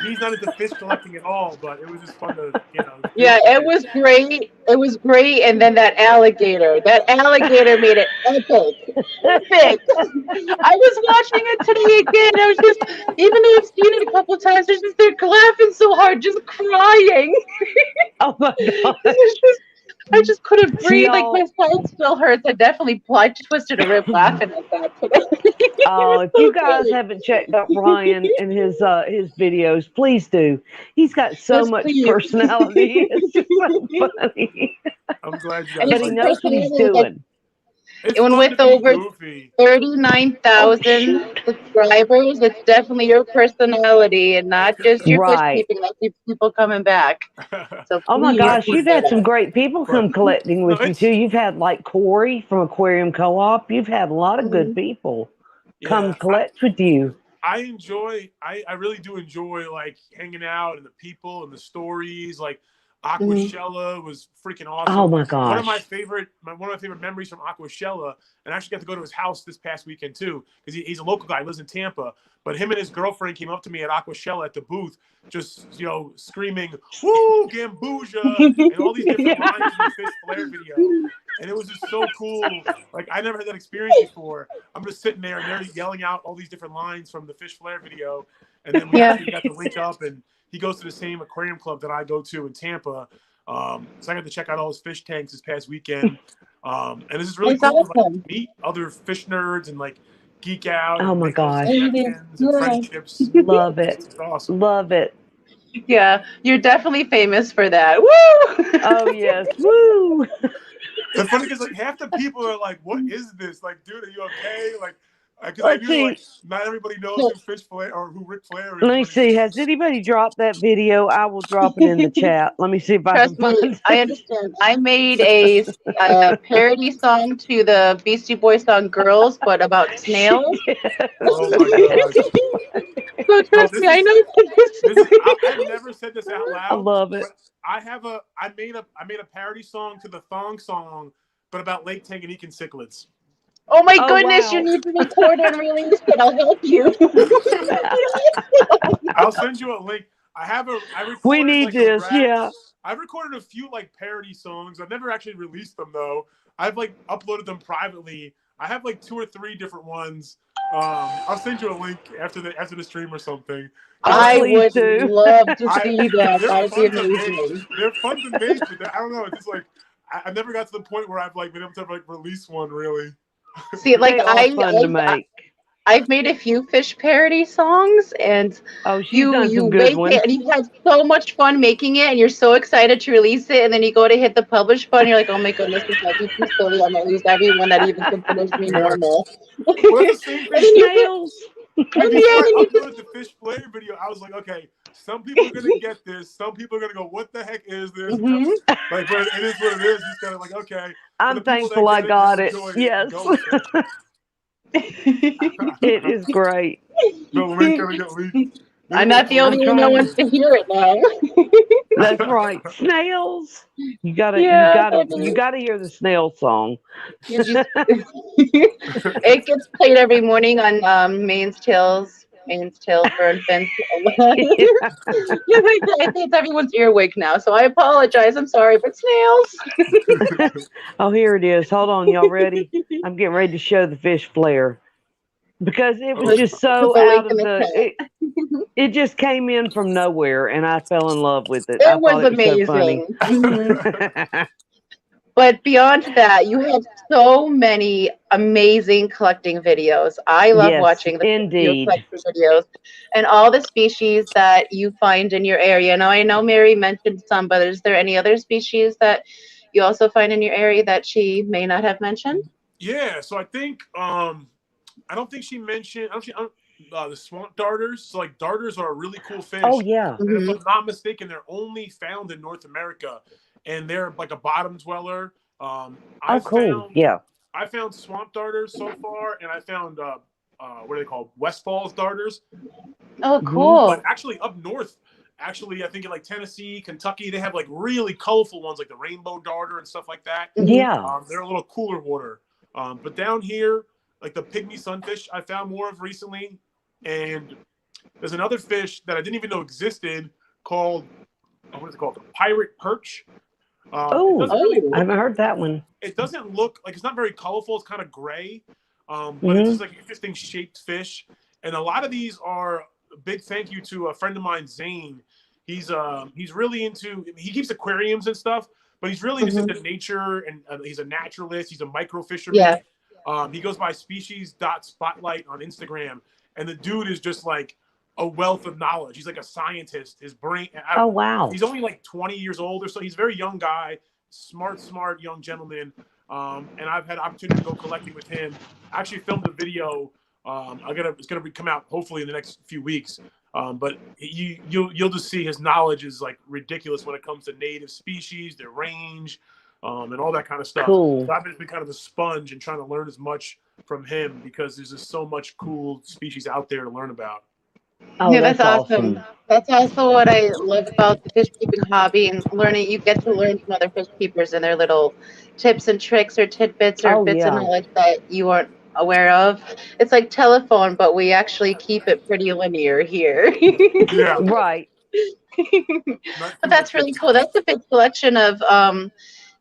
[SPEAKER 3] he's not into fish collecting at all, but it was just fun to do
[SPEAKER 1] Yeah, it was great. It was great. And then that alligator made it epic. Perfect. I was watching it today again. I was just, even though I've seen it a couple of times, I was just there laughing so hard, just crying.
[SPEAKER 2] Oh my gosh.
[SPEAKER 1] It's just, I just couldn't breathe. Like my
[SPEAKER 2] Y'all,
[SPEAKER 1] side still hurts. I twisted a rib laughing at that today. It
[SPEAKER 2] oh,
[SPEAKER 1] was
[SPEAKER 2] if you
[SPEAKER 1] so
[SPEAKER 2] guys
[SPEAKER 1] great.
[SPEAKER 2] haven't checked out Ryan and his videos, please do. He's got so
[SPEAKER 1] Yes,
[SPEAKER 2] much
[SPEAKER 1] please.
[SPEAKER 2] personality. It's just so funny.
[SPEAKER 3] I'm glad you
[SPEAKER 1] And
[SPEAKER 3] guys
[SPEAKER 2] But
[SPEAKER 1] his
[SPEAKER 2] he
[SPEAKER 3] like that.
[SPEAKER 2] knows what he's
[SPEAKER 1] personality is like,
[SPEAKER 2] doing.
[SPEAKER 3] It's
[SPEAKER 1] and
[SPEAKER 3] fun to
[SPEAKER 1] with
[SPEAKER 3] be
[SPEAKER 1] over
[SPEAKER 3] goofy.
[SPEAKER 2] Oh
[SPEAKER 1] 39,000
[SPEAKER 2] shoot.
[SPEAKER 1] subscribers, it's definitely your personality and not just your fish
[SPEAKER 2] Right.
[SPEAKER 1] keeping that keeps people coming back. So
[SPEAKER 2] Oh my
[SPEAKER 1] please
[SPEAKER 3] I
[SPEAKER 2] gosh, you've
[SPEAKER 1] keep doing
[SPEAKER 2] had some
[SPEAKER 1] that.
[SPEAKER 2] great people
[SPEAKER 3] but
[SPEAKER 2] come collecting
[SPEAKER 3] no,
[SPEAKER 2] with you too. You've had like Corey from Aquarium Co-op. You've had a lot of good
[SPEAKER 1] Mhm.
[SPEAKER 2] people come
[SPEAKER 3] yeah,
[SPEAKER 2] collect with you.
[SPEAKER 3] I really do enjoy like hanging out and the people and the stories. Like
[SPEAKER 1] Mhm.
[SPEAKER 3] Aquashella was freaking
[SPEAKER 2] Oh
[SPEAKER 3] awesome.
[SPEAKER 2] my
[SPEAKER 3] One of my
[SPEAKER 2] gosh.
[SPEAKER 3] favorite memories from Aquashella, and I actually got to go to his house this past weekend too, because he's a local guy, he lives in Tampa. But him and his girlfriend came up to me at Aquashella at the booth, just screaming "Woo, Gambusia!" and all these different
[SPEAKER 2] Yeah.
[SPEAKER 3] lines from the Fish Flare video. And it was just so cool. Like I never had that experience before. I'm just sitting there and they're yelling out all these different lines from the Fish Flare video. And then we
[SPEAKER 1] Yeah.
[SPEAKER 3] actually got to link up and he goes to the same aquarium club that I go to in Tampa. So I got to check out all his fish tanks this past weekend. And this is really
[SPEAKER 1] It's
[SPEAKER 3] cool to like
[SPEAKER 1] awesome.
[SPEAKER 3] meet other fish nerds and like geek out
[SPEAKER 2] Oh
[SPEAKER 3] and
[SPEAKER 2] my
[SPEAKER 3] make those
[SPEAKER 2] gosh.
[SPEAKER 3] connections and
[SPEAKER 1] Yeah.
[SPEAKER 3] friendships.
[SPEAKER 2] Love it.
[SPEAKER 3] It's awesome.
[SPEAKER 2] Love it.
[SPEAKER 1] Yeah, you're definitely famous for that. Woo!
[SPEAKER 2] Oh yes. Woo.
[SPEAKER 3] It's funny because like half the people are like, "What is this? Like, dude, are you okay?" Like, because I
[SPEAKER 2] Let's
[SPEAKER 3] knew like
[SPEAKER 2] see.
[SPEAKER 3] not everybody knows who Fish Flare or who Ric Flair is,
[SPEAKER 2] Let me
[SPEAKER 3] but it's
[SPEAKER 2] see. Has anybody dropped that video? I will drop it in the chat. Let me see if I can
[SPEAKER 1] Trust me,
[SPEAKER 2] find
[SPEAKER 1] I
[SPEAKER 2] it.
[SPEAKER 1] understand. I made a parody song to the Beastie Boys song "Girls," but about
[SPEAKER 2] She
[SPEAKER 1] snails.
[SPEAKER 2] did.
[SPEAKER 3] oh my gosh.
[SPEAKER 1] So
[SPEAKER 3] So
[SPEAKER 1] trust me, I know this.
[SPEAKER 3] I've never said this out
[SPEAKER 2] I
[SPEAKER 3] loud,
[SPEAKER 2] love it.
[SPEAKER 3] but I made a parody song to the thong song, but about Lake Tanganyika cichlids.
[SPEAKER 1] Oh my
[SPEAKER 2] Oh
[SPEAKER 1] goodness, you
[SPEAKER 2] wow.
[SPEAKER 1] need to record and release it. I'll help you.
[SPEAKER 3] I'll send you a link. I
[SPEAKER 2] We
[SPEAKER 3] recorded
[SPEAKER 2] need
[SPEAKER 3] like a
[SPEAKER 2] this.
[SPEAKER 3] rap.
[SPEAKER 2] Yeah.
[SPEAKER 3] I've recorded a few like parody songs. I've never actually released them though. I've like uploaded them privately I have like 2 or 3 different ones. I'll send you a link after the stream or something.
[SPEAKER 1] I would
[SPEAKER 2] too.
[SPEAKER 1] love to see that.
[SPEAKER 3] They're
[SPEAKER 1] That would be
[SPEAKER 3] fun to make.
[SPEAKER 1] amazing.
[SPEAKER 3] They're fun to make, but I don't know. It's just like I never got to the point where I've like been able to like release one really.
[SPEAKER 1] See, like
[SPEAKER 2] They are fun to make.
[SPEAKER 1] I've made a few Fish parody songs, and
[SPEAKER 2] Oh, she's
[SPEAKER 1] you
[SPEAKER 2] done some
[SPEAKER 1] make
[SPEAKER 2] good
[SPEAKER 1] it,
[SPEAKER 2] ones.
[SPEAKER 1] and you had so much fun making it, and you're so excited to release it, and then you go to hit the publish button, you're like, oh my goodness, this might be too silly. I might lose everyone that even considers me normal.
[SPEAKER 3] Well, that's the same thing.
[SPEAKER 2] Snails.
[SPEAKER 3] And before I uploaded the Fish Flair video, I was like, okay, some people are gonna get this. Some people are gonna go, what the heck is this?
[SPEAKER 1] Mm-hmm.
[SPEAKER 3] Like, but it is what it is. It's kind of like, okay.
[SPEAKER 2] I'm thankful I got it. Yes. It is great.
[SPEAKER 3] The link gonna get leaked.
[SPEAKER 1] I'm not the only one that wants to hear it now.
[SPEAKER 2] That's right. Snails. You gotta hear the snail song.
[SPEAKER 1] It gets played every morning on Maine's Tales for Infants. I think it's everyone's earwig now, so I apologize. I'm sorry, but snails.
[SPEAKER 2] Oh, here it is. Hold on, y'all ready? I'm getting ready to show the Fish Flair. Because it was just so out of it just came in from nowhere, and I fell in love with it.
[SPEAKER 1] It was amazing. But beyond that, you have so many amazing collecting videos. I love watching the collecting videos and all the species that you find in your area. Now, I know Mary mentioned some, but is there any other species that you also find in your area that she may not have mentioned?
[SPEAKER 3] Yeah, so I think I don't think she mentioned the swamp darters. So like darters are a really cool fish.
[SPEAKER 2] Oh yeah.
[SPEAKER 3] And if I'm not mistaken, they're only found in North America, and they're like a bottom dweller. I found swamp darters so far, and I found what are they called? Westfall's darters.
[SPEAKER 1] Oh, cool.
[SPEAKER 3] But actually up north, I think in like Tennessee, Kentucky, they have like really colorful ones like the rainbow darter and stuff like that.
[SPEAKER 2] Yeah.
[SPEAKER 3] They're a little cooler water. But down here, like the pygmy sunfish, I found more of recently. And there's another fish that I didn't even know existed called, what is it called? The pirate perch.
[SPEAKER 2] I haven't heard that one.
[SPEAKER 3] It doesn't look like, it's not very colorful. It's kind of gray. But it's just like an interesting shaped fish. And a lot of these are a big thank you to a friend of mine, Zane. He's really into, he keeps aquariums and stuff, but he's really just into nature, and he's a naturalist. He's a microfisherman.
[SPEAKER 1] Yeah.
[SPEAKER 3] He goes by species.spotlight on Instagram, and the dude is just like a wealth of knowledge. He's like a scientist. His brain.
[SPEAKER 2] Oh wow.
[SPEAKER 3] He's only like 20 years old or so. He's a very young guy, smart young gentleman. And I've had opportunity to go collecting with him. I actually filmed a video. It's gonna come out hopefully in the next few weeks. But you'll just see his knowledge is like ridiculous when it comes to native species, their range, and all that kind of stuff.
[SPEAKER 2] Cool.
[SPEAKER 3] So I've been kind of a sponge and trying to learn as much from him because there's just so much cool species out there to learn about.
[SPEAKER 2] Oh,
[SPEAKER 1] yeah, that's awesome. That's also what I love about the fish keeping hobby and learning. You get to learn from other fish keepers and their little tips and tricks or tidbits or bits of knowledge that you aren't aware of. It's like telephone, but we actually keep it pretty linear here.
[SPEAKER 3] Yeah.
[SPEAKER 2] Right.
[SPEAKER 1] But that's really cool. That's a big collection of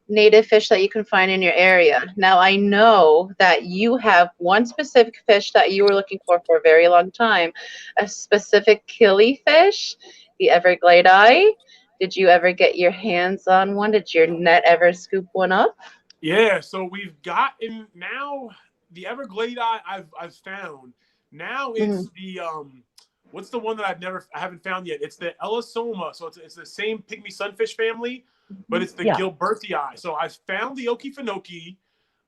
[SPEAKER 1] native fish that you can find in your area. Now, I know that you have one specific fish that you were looking for a very long time, a specific killifish, the Everglades. Did you ever get your hands on one? Did your net ever scoop one up?
[SPEAKER 3] Yeah, so we've gotten now the Everglades I've found. Now it's the what's the one that I haven't found yet? It's the Elisoma. So it's the same pygmy sunfish family, but it's the Gilbertii. So I found the Okefenokee,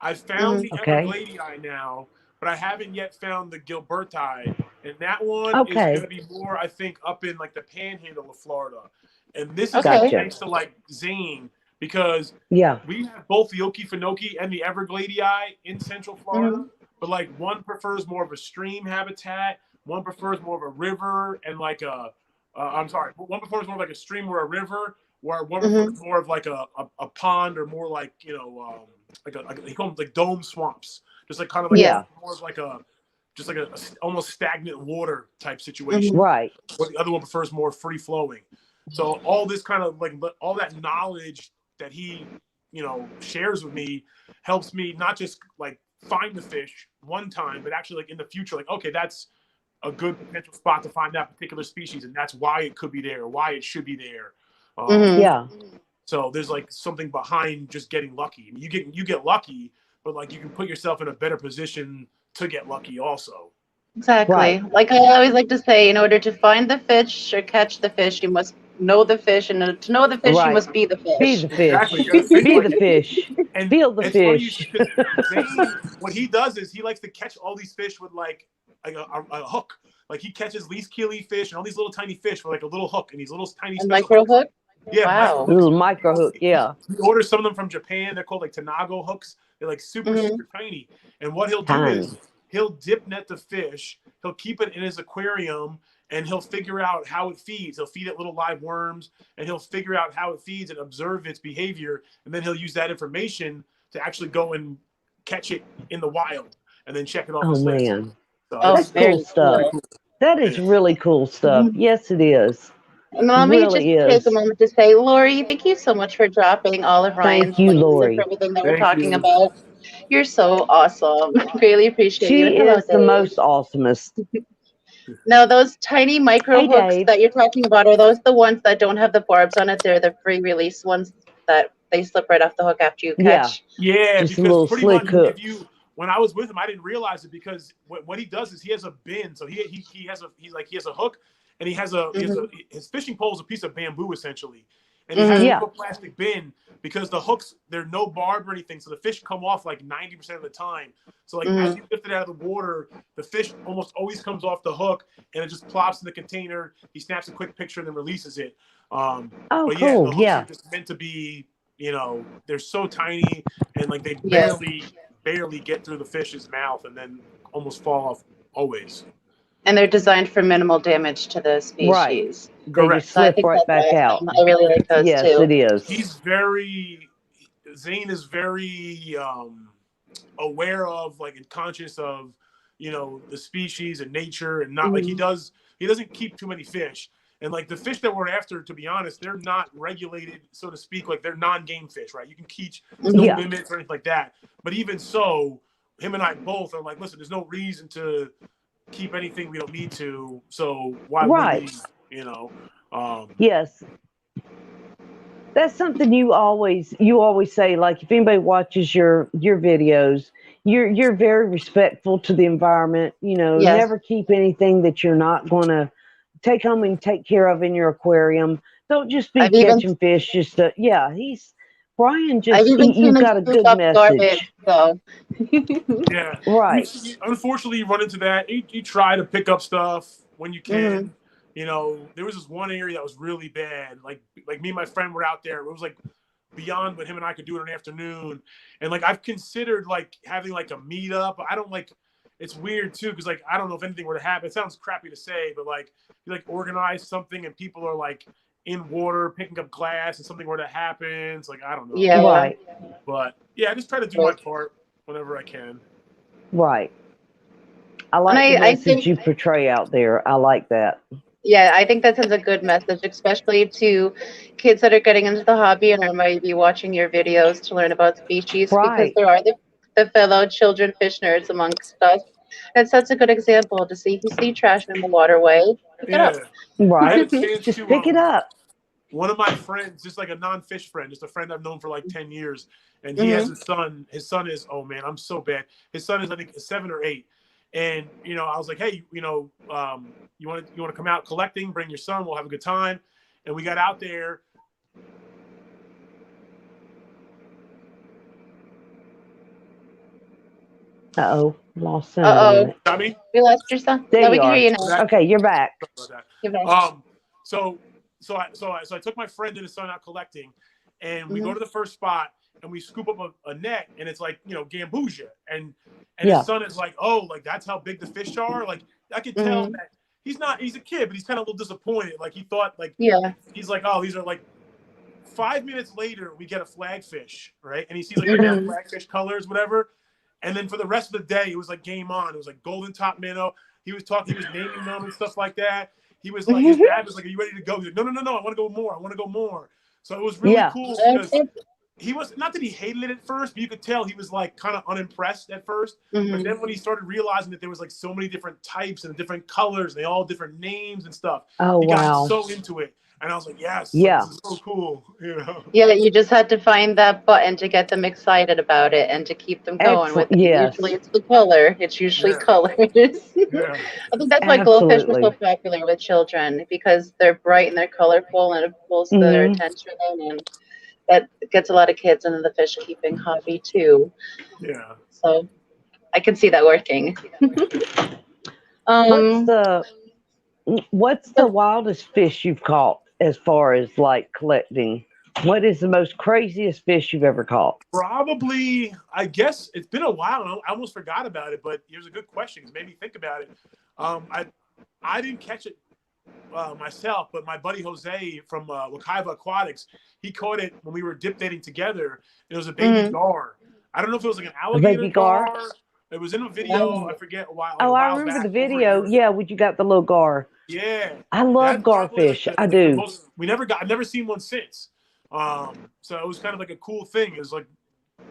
[SPEAKER 3] I found the Evergladii now, but I haven't yet found the Gilbertii. And that one is going to be more, I think, up in like the panhandle of Florida. And this is thanks to like Zane, because we have both the Okefenokee and the Evergladii in Central Florida, but like one prefers more of a stream habitat, one prefers more of a river and like one prefers more like a stream or a river, where one prefers more of like a pond or more like, you know, like they call them like dome swamps, just like kind of like more of like a almost stagnant water type situation.
[SPEAKER 2] Right.
[SPEAKER 3] Where the other one prefers more free flowing. So all this kind of like all that knowledge that he, you know, shares with me helps me not just like find the fish one time, but actually like in the future, like, okay, that's a good potential spot to find that particular species, and that's why it could be there, why it should be there.
[SPEAKER 2] Yeah.
[SPEAKER 3] So there's like something behind just getting lucky. I mean, you get lucky, but like you can put yourself in a better position to get lucky also.
[SPEAKER 1] Exactly.
[SPEAKER 2] Right.
[SPEAKER 1] Like I always like to say, in order to find the fish or catch the fish, you must know the fish, and to know the fish, you
[SPEAKER 2] Right.
[SPEAKER 1] must be the
[SPEAKER 2] Be
[SPEAKER 1] fish.
[SPEAKER 2] the fish.
[SPEAKER 3] Exactly. You gotta fish
[SPEAKER 2] Be
[SPEAKER 3] like
[SPEAKER 2] the
[SPEAKER 3] it.
[SPEAKER 2] fish.
[SPEAKER 3] And
[SPEAKER 2] Feel the
[SPEAKER 3] it's funny you
[SPEAKER 2] fish.
[SPEAKER 3] because Zane, what he does is he likes to catch all these fish with like a hook. Like he catches least keely fish and all these little tiny fish with like a little hook and these little tiny
[SPEAKER 1] A
[SPEAKER 3] special
[SPEAKER 1] micro
[SPEAKER 3] hooks.
[SPEAKER 1] hook.
[SPEAKER 3] Yeah,
[SPEAKER 1] Wow.
[SPEAKER 2] Little micro hook. Yeah.
[SPEAKER 3] He orders some of them from Japan. They're called like Tanago hooks. They're like super tiny. And what he'll do is he'll dip net the fish. He'll keep it in his aquarium, and he'll figure out how it feeds. He'll feed it little live worms, and he'll figure out how it feeds and observe its behavior. And then he'll use that information to actually go and catch it in the wild, and then check it off his list.
[SPEAKER 2] Man.
[SPEAKER 3] So
[SPEAKER 2] That's cool stuff.
[SPEAKER 3] Cool.
[SPEAKER 2] That is really cool stuff. Yes, it is.
[SPEAKER 1] And let me just
[SPEAKER 2] Really
[SPEAKER 1] take
[SPEAKER 2] is.
[SPEAKER 1] a moment to say, Lori, thank you so much for dropping all of Ryan's
[SPEAKER 2] Thank you,
[SPEAKER 1] links and
[SPEAKER 2] Lori.
[SPEAKER 1] for everything that we're
[SPEAKER 3] Thank
[SPEAKER 1] talking
[SPEAKER 3] you.
[SPEAKER 1] about. You're so awesome. Really appreciate you.
[SPEAKER 2] She
[SPEAKER 1] And hello,
[SPEAKER 2] is the
[SPEAKER 1] Dave.
[SPEAKER 2] most awesomest.
[SPEAKER 1] Now, those tiny micro
[SPEAKER 2] Hey,
[SPEAKER 1] hooks
[SPEAKER 2] Dave.
[SPEAKER 1] that you're talking about, are those the ones that don't have the barbs on it? They're the free release ones that they slip right off the hook after you catch.
[SPEAKER 3] Yeah,
[SPEAKER 2] Just a
[SPEAKER 3] because
[SPEAKER 2] little
[SPEAKER 3] pretty
[SPEAKER 2] slick
[SPEAKER 3] much
[SPEAKER 2] hook.
[SPEAKER 3] when I was with him, I didn't realize it because what he does is he has a bin. So he has a hook, and he has his fishing pole is a piece of bamboo essentially, and he has a little plastic bin because the hooks, they're no barb or anything, so the fish come off like 90% of the time. So like as you lift it out of the water, the fish almost always comes off the hook, and it just plops in the container. He snaps a quick picture and then releases it. But
[SPEAKER 2] cool.
[SPEAKER 3] the hooks are just meant to be, they're so tiny, and like they barely get through the fish's mouth and then almost fall off always.
[SPEAKER 1] And they're designed for minimal damage to the species.
[SPEAKER 2] Right. They
[SPEAKER 3] Correct.
[SPEAKER 2] just slip right back out.
[SPEAKER 1] I really like those
[SPEAKER 2] Yes,
[SPEAKER 1] too.
[SPEAKER 2] it is.
[SPEAKER 3] Zane is very aware of, like, and conscious of, the species and nature, and not like he doesn't keep too many fish. And like the fish that we're after, to be honest, they're not regulated, so to speak. Like they're non-game fish, right? You can catch, there's no limits or anything like that. But even so, him and I both are like, listen, there's no reason to keep anything we don't need to. So why would we,
[SPEAKER 2] Yes. That's something you always say, like if anybody watches your videos, you're very respectful to the environment, never keep anything that you're not going to take home and take care of in your aquarium. Don't just be catching fish. Brian you've got a good message.
[SPEAKER 1] So.
[SPEAKER 3] Yeah.
[SPEAKER 2] Right.
[SPEAKER 3] Unfortunately, you run into that. You try to pick up stuff when you can. There was this one area that was really bad. Like me and my friend were out there. It was like beyond what him and I could do in an afternoon. And like I've considered like having like a meetup. I don't like. It's weird too because like I don't know if anything were to happen. It sounds crappy to say, but like you like organize something and people are like in water picking up glass and something were to happen. It's like I don't know.
[SPEAKER 1] Yeah.
[SPEAKER 2] Right.
[SPEAKER 3] But yeah, I just try to do my part whenever I can.
[SPEAKER 2] Right. I like the message you portray out there. I like that.
[SPEAKER 1] Yeah, I think that sends a good message, especially to kids that are getting into the hobby and are maybe watching your videos to learn about species, because there are the fellow children fish nerds amongst us. And it sets a good example to see if you see trash in the waterway, pick it up.
[SPEAKER 2] Right. Just pick it up.
[SPEAKER 3] One of my friends, just like a non-fish friend, just a friend I've known for like 10 years, and he has a son. His son is, oh man, I'm so bad. His son is, I think, 7 or 8. And, I was like, hey, you want to come out collecting, bring your son, we'll have a good time. And we got out there.
[SPEAKER 2] Uh-oh, lost sound.
[SPEAKER 3] Tommy?
[SPEAKER 1] We lost your son.
[SPEAKER 2] There
[SPEAKER 1] we
[SPEAKER 2] you
[SPEAKER 1] can
[SPEAKER 2] are.
[SPEAKER 1] hear you now.
[SPEAKER 2] Okay, you're back.
[SPEAKER 1] You're back.
[SPEAKER 3] So I took my friend and his son out collecting, and we go to the first spot, and we scoop up a net, and it's like, gambusia, and his son is like, oh, like that's how big the fish are. Like I could tell that he's a kid, but he's kind of a little disappointed. Like he thought, like he's like, oh, these are like. 5 minutes later, we get a flagfish, right? And he sees like flagfish colors, whatever. And then for the rest of the day, it was like game on. It was like golden top minnow. He was naming them and stuff like that. He was like, his dad was like, are you ready to go? He's like, no, I want to go more. So it was really cool because he was, not that he hated it at first, but you could tell he was like kind of unimpressed at first. But then when he started realizing that there was like so many different types and different colors, and they all different names and stuff,
[SPEAKER 2] Oh,
[SPEAKER 3] he
[SPEAKER 2] wow.
[SPEAKER 3] got so into it. And I was like, yes,
[SPEAKER 2] Yeah.
[SPEAKER 3] this is so cool, you know.
[SPEAKER 1] Yeah, you just had to find that button to get them excited about it and to keep them going with
[SPEAKER 2] Excellent.
[SPEAKER 1] it.
[SPEAKER 2] Yes.
[SPEAKER 1] Usually it's the color. It's usually
[SPEAKER 3] Yeah.
[SPEAKER 1] colors.
[SPEAKER 3] Yeah.
[SPEAKER 1] I think that's why glowfish are so
[SPEAKER 2] Absolutely.
[SPEAKER 1] popular with children, because they're bright and they're colorful and it pulls their
[SPEAKER 2] Hmm.
[SPEAKER 1] attention, and that gets a lot of kids into the fish keeping hobby too.
[SPEAKER 3] Yeah.
[SPEAKER 1] So I can see that working.
[SPEAKER 2] What's
[SPEAKER 1] Um,
[SPEAKER 2] the what's the wildest fish you've caught as far as like collecting? What is the most craziest fish you've ever caught?
[SPEAKER 3] Probably, I guess it's been a while. And I almost forgot about it, but it was a good question. It made me think about it. I didn't catch it myself, but my buddy Jose from Wakaiva Aquatics, he caught it when we were dip dating together. It was a baby gar. I don't know if it was like an alligator
[SPEAKER 2] baby gar?
[SPEAKER 3] gar. It was in a video. I forget a while. Like
[SPEAKER 2] Oh,
[SPEAKER 3] a
[SPEAKER 2] I
[SPEAKER 3] while
[SPEAKER 2] remember
[SPEAKER 3] back,
[SPEAKER 2] the
[SPEAKER 3] over a
[SPEAKER 2] video.
[SPEAKER 3] year ago.
[SPEAKER 2] Yeah, when you got the little gar.
[SPEAKER 3] Yeah,
[SPEAKER 2] I love
[SPEAKER 3] that's probably
[SPEAKER 2] garfish.
[SPEAKER 3] like
[SPEAKER 2] I
[SPEAKER 3] the
[SPEAKER 2] do.
[SPEAKER 3] most. I've never seen one since. So it was kind of like a cool thing. It was like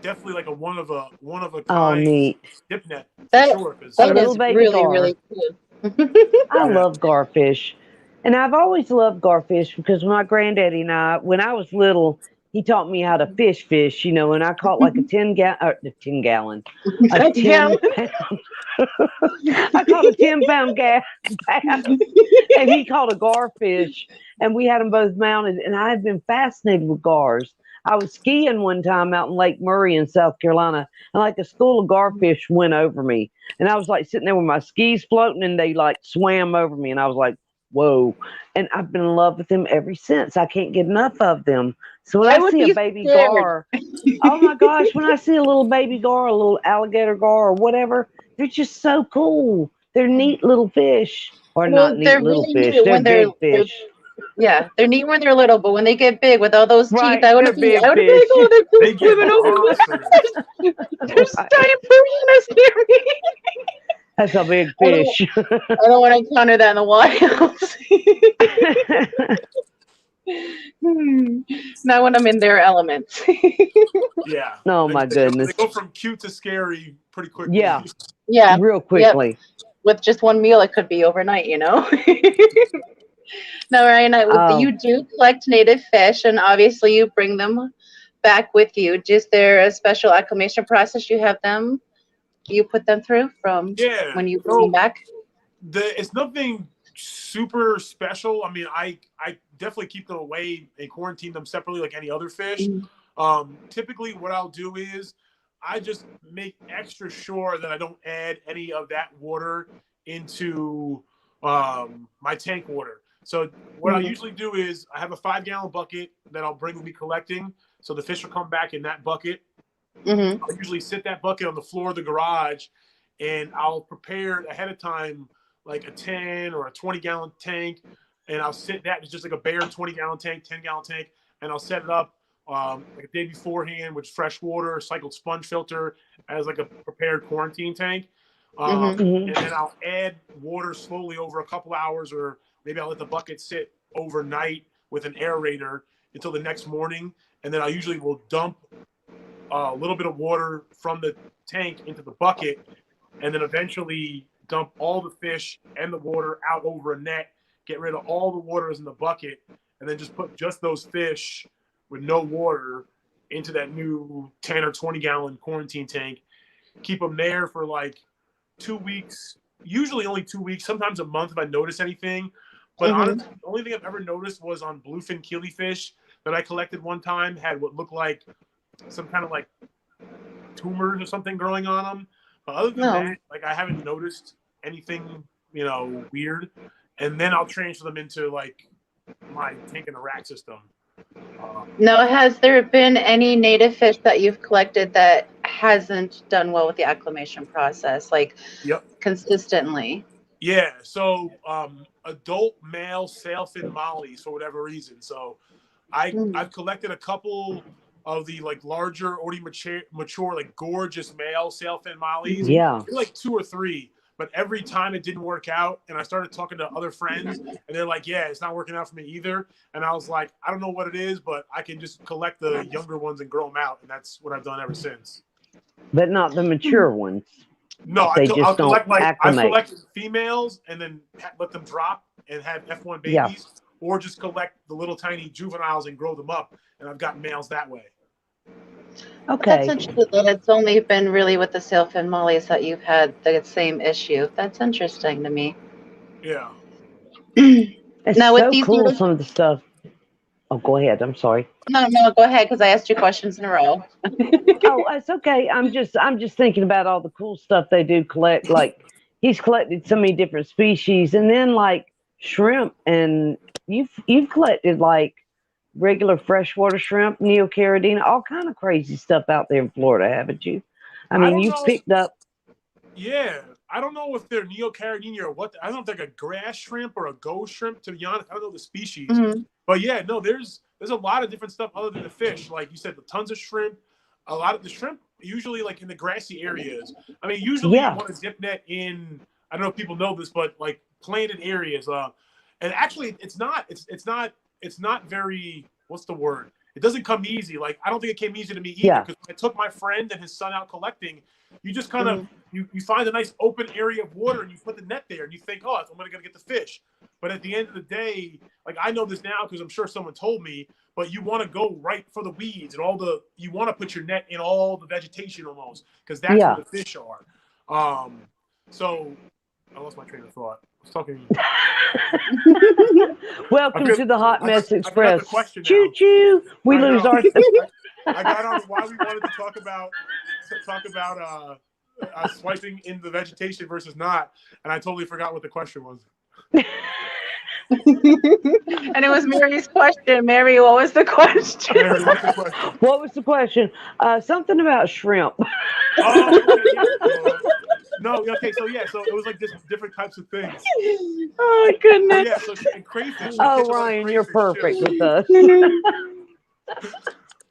[SPEAKER 3] definitely like a one of a
[SPEAKER 2] Oh,
[SPEAKER 3] kind
[SPEAKER 2] neat.
[SPEAKER 3] dip net for
[SPEAKER 1] that
[SPEAKER 3] sure.
[SPEAKER 2] A
[SPEAKER 1] that
[SPEAKER 2] little
[SPEAKER 1] is
[SPEAKER 2] baby
[SPEAKER 1] really,
[SPEAKER 2] gar.
[SPEAKER 1] really cool.
[SPEAKER 2] I
[SPEAKER 3] Yeah.
[SPEAKER 2] love garfish. And I've always loved garfish because my granddaddy and I, when I was little, he taught me how to fish, you know, and I caught like a 10 gallon, a 10 pound, I caught a 10-pound bass, and he caught a garfish, and we had them both mounted, and I had been fascinated with gars. I was skiing one time out in Lake Murray in South Carolina, and like a school of garfish went over me, and I was like sitting there with my skis floating, and they like swam over me, and I was like, whoa. And I've been in love with them ever since. I can't get enough of them. So when
[SPEAKER 1] I
[SPEAKER 2] I
[SPEAKER 1] would
[SPEAKER 2] see a
[SPEAKER 1] be
[SPEAKER 2] baby
[SPEAKER 1] scared.
[SPEAKER 2] gar, oh my gosh, when I see a little baby gar, a little alligator gar or whatever, they're just so cool. They're neat little fish. Or not
[SPEAKER 1] Well,
[SPEAKER 2] neat
[SPEAKER 1] they're
[SPEAKER 2] little
[SPEAKER 1] really
[SPEAKER 2] fish.
[SPEAKER 1] neat
[SPEAKER 2] They're
[SPEAKER 1] when
[SPEAKER 2] big
[SPEAKER 1] they're
[SPEAKER 2] fish.
[SPEAKER 1] yeah, they're neat when they're little, but when they get big with all those teeth,
[SPEAKER 2] Right, they're big
[SPEAKER 1] I would be like,
[SPEAKER 2] fish.
[SPEAKER 1] oh, they're
[SPEAKER 3] They get
[SPEAKER 1] swimming over me.
[SPEAKER 3] monsters.
[SPEAKER 1] There's
[SPEAKER 2] Right.
[SPEAKER 1] giant piranhas near me.
[SPEAKER 2] That's a big
[SPEAKER 1] I don't,
[SPEAKER 2] fish.
[SPEAKER 1] I don't want to encounter that in the wild. Not when I'm in their elements.
[SPEAKER 3] Yeah.
[SPEAKER 2] Oh my
[SPEAKER 3] They
[SPEAKER 2] goodness.
[SPEAKER 3] go from cute to scary pretty quickly.
[SPEAKER 2] Yeah,
[SPEAKER 1] Yeah,
[SPEAKER 2] real
[SPEAKER 1] yep.
[SPEAKER 2] quickly.
[SPEAKER 1] With just one meal, it could be overnight, you know? No, Ryan,
[SPEAKER 2] Oh,
[SPEAKER 1] you do collect native fish, and obviously you bring them back with you. Is there a special acclimation process you put them through from
[SPEAKER 3] Yeah.
[SPEAKER 1] when you bring them
[SPEAKER 3] So
[SPEAKER 1] back?
[SPEAKER 3] it's nothing super special. I mean, I definitely keep them away and quarantine them separately like any other fish. Typically what I'll do is I just make extra sure that I don't add any of that water into my tank water. So what I usually do is I have a 5-gallon bucket that I'll bring with me collecting. So the fish will come back in that bucket.
[SPEAKER 1] Mm-hmm.
[SPEAKER 3] I'll usually sit that bucket on the floor of the garage, and I'll prepare ahead of time like a 10 or a 20-gallon tank, and I'll sit that. It's just like a bare 20-gallon tank, 10-gallon tank, and I'll set it up like a day beforehand with fresh water, cycled sponge filter as like a prepared quarantine tank. And then I'll add water slowly over a couple hours, or maybe I'll let the bucket sit overnight with an aerator until the next morning. And then I usually will dump a little bit of water from the tank into the bucket, and then eventually dump all the fish and the water out over a net, get rid of all the waters in the bucket, and then just put just those fish with no water into that new 10 or 20-gallon quarantine tank. Keep them there for like 2 weeks, usually only 2 weeks, sometimes a month if I notice anything. But honestly, the only thing I've ever noticed was on bluefin killifish that I collected one time had what looked like some kind of like tumors or something growing on them. But other than that, like I haven't noticed anything, weird. And then I'll transfer them into like my tank in the rack system.
[SPEAKER 1] Now, has there been any native fish that you've collected that hasn't done well with the acclimation process, like consistently?
[SPEAKER 3] Yeah. So adult male sailfin mollies for whatever reason. So I've collected a couple of the like larger, already mature, like gorgeous male sailfin mollies.
[SPEAKER 2] yeah.
[SPEAKER 3] Like 2 or 3. But every time it didn't work out, and I started talking to other friends, and they're like, "Yeah, it's not working out for me either." And I was like, "I don't know what it is, but I can just collect the younger ones and grow them out," and that's what I've done ever since.
[SPEAKER 2] But not the mature ones.
[SPEAKER 3] No,
[SPEAKER 2] They just
[SPEAKER 3] I'll
[SPEAKER 2] don't
[SPEAKER 3] collect I've
[SPEAKER 2] acclimate.
[SPEAKER 3] collected females and then let them drop and have F1 babies, or just collect the little tiny juveniles and grow them up, and I've got males that way.
[SPEAKER 2] Okay.
[SPEAKER 1] That's interesting that it's only been really with the sailfin mollies that you've had the same issue. That's interesting to me.
[SPEAKER 3] Yeah.
[SPEAKER 2] It's
[SPEAKER 1] Now with
[SPEAKER 2] so
[SPEAKER 1] these
[SPEAKER 2] cool,
[SPEAKER 1] little,
[SPEAKER 2] some of the stuff. Oh, go ahead. I'm sorry.
[SPEAKER 1] no, go ahead because I asked you questions in a row.
[SPEAKER 2] Oh, it's okay. I'm just thinking about all the cool stuff they do collect. Like he's collected so many different species, and then like shrimp, and you've collected like regular freshwater shrimp, neocaridina, all kind of crazy stuff out there in Florida, haven't you? I mean,
[SPEAKER 3] don't
[SPEAKER 2] you've
[SPEAKER 3] know.
[SPEAKER 2] picked up.
[SPEAKER 3] Yeah, I don't know if they're neocaridina or what. I don't know if they're like a grass shrimp or a ghost shrimp. To be honest, I don't know the species.
[SPEAKER 1] Mm-hmm.
[SPEAKER 3] But yeah, no, there's a lot of different stuff other than the fish. Like you said, the tons of shrimp. A lot of the shrimp usually like in the grassy areas. I mean, usually you want a dip net in. I don't know if people know this, but like planted areas. And actually, it's not very. What's the word? It doesn't come easy. Like I don't think it came easy to me either. Because I took my friend and his son out collecting. You just kind of you find a nice open area of water and you put the net there and you think, oh, I'm going to get the fish. But at the end of the day, like I know this now because I'm sure someone told me, but you want to go right for the weeds and you want to put your net in all the vegetation almost because that's where the fish are. So I lost my train of thought. I was talking.
[SPEAKER 2] Welcome to the Hot Mess Express.
[SPEAKER 3] Choo
[SPEAKER 2] choo. We lose our.
[SPEAKER 3] I got on why we wanted to talk about swiping in the vegetation versus not, and I totally forgot what the question was.
[SPEAKER 1] And it was Mary's question. Mary, what was the question?
[SPEAKER 3] Mary, what's the question?
[SPEAKER 2] What was the question? Something about shrimp.
[SPEAKER 3] Oh, okay, yeah. No, okay, so it was like just different types of things.
[SPEAKER 1] Oh goodness.
[SPEAKER 3] Yeah, so and crayfish.
[SPEAKER 2] Oh, Ryan, you're perfect with us.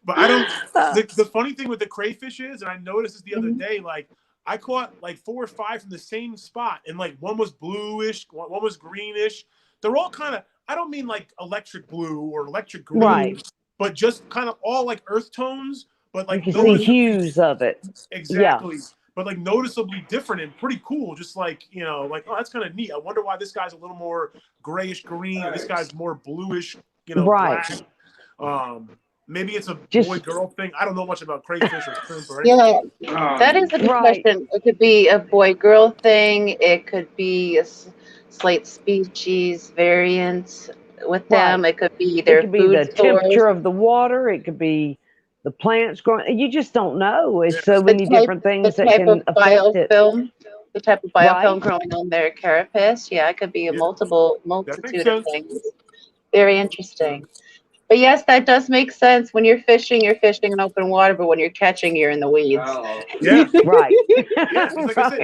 [SPEAKER 3] But I don't. The funny thing with the crayfish is, and I noticed this the other day, like I caught like 4 or 5 from the same spot, and like one was bluish, one was greenish. They're all kind of. I don't mean like electric blue or electric green, but just kind of all like earth tones. But like
[SPEAKER 2] you can see hues of it.
[SPEAKER 3] Exactly. Yeah. But like noticeably different and pretty cool. Just like, like, oh, that's kind of neat. I wonder why this guy's a little more grayish green. This guy's more bluish, black. Maybe it's a boy-girl thing. I don't know much about crayfish or shrimp or anything.
[SPEAKER 1] Yeah, that is a good question. It could be a boy-girl thing. It could be a slight species variance with them. It could be their food
[SPEAKER 2] the
[SPEAKER 1] source.
[SPEAKER 2] Temperature of the water. It could be the plants growing. You just don't know. It's so many different things that can affect it.
[SPEAKER 1] The type of biofilm growing on their carapace. Yeah, it could be a multitude of things. Very interesting. But yes, that does make sense. When you're fishing in open water, but when you're catching, you're in the weeds.
[SPEAKER 3] Yeah,
[SPEAKER 2] right.
[SPEAKER 3] Yeah, like I said,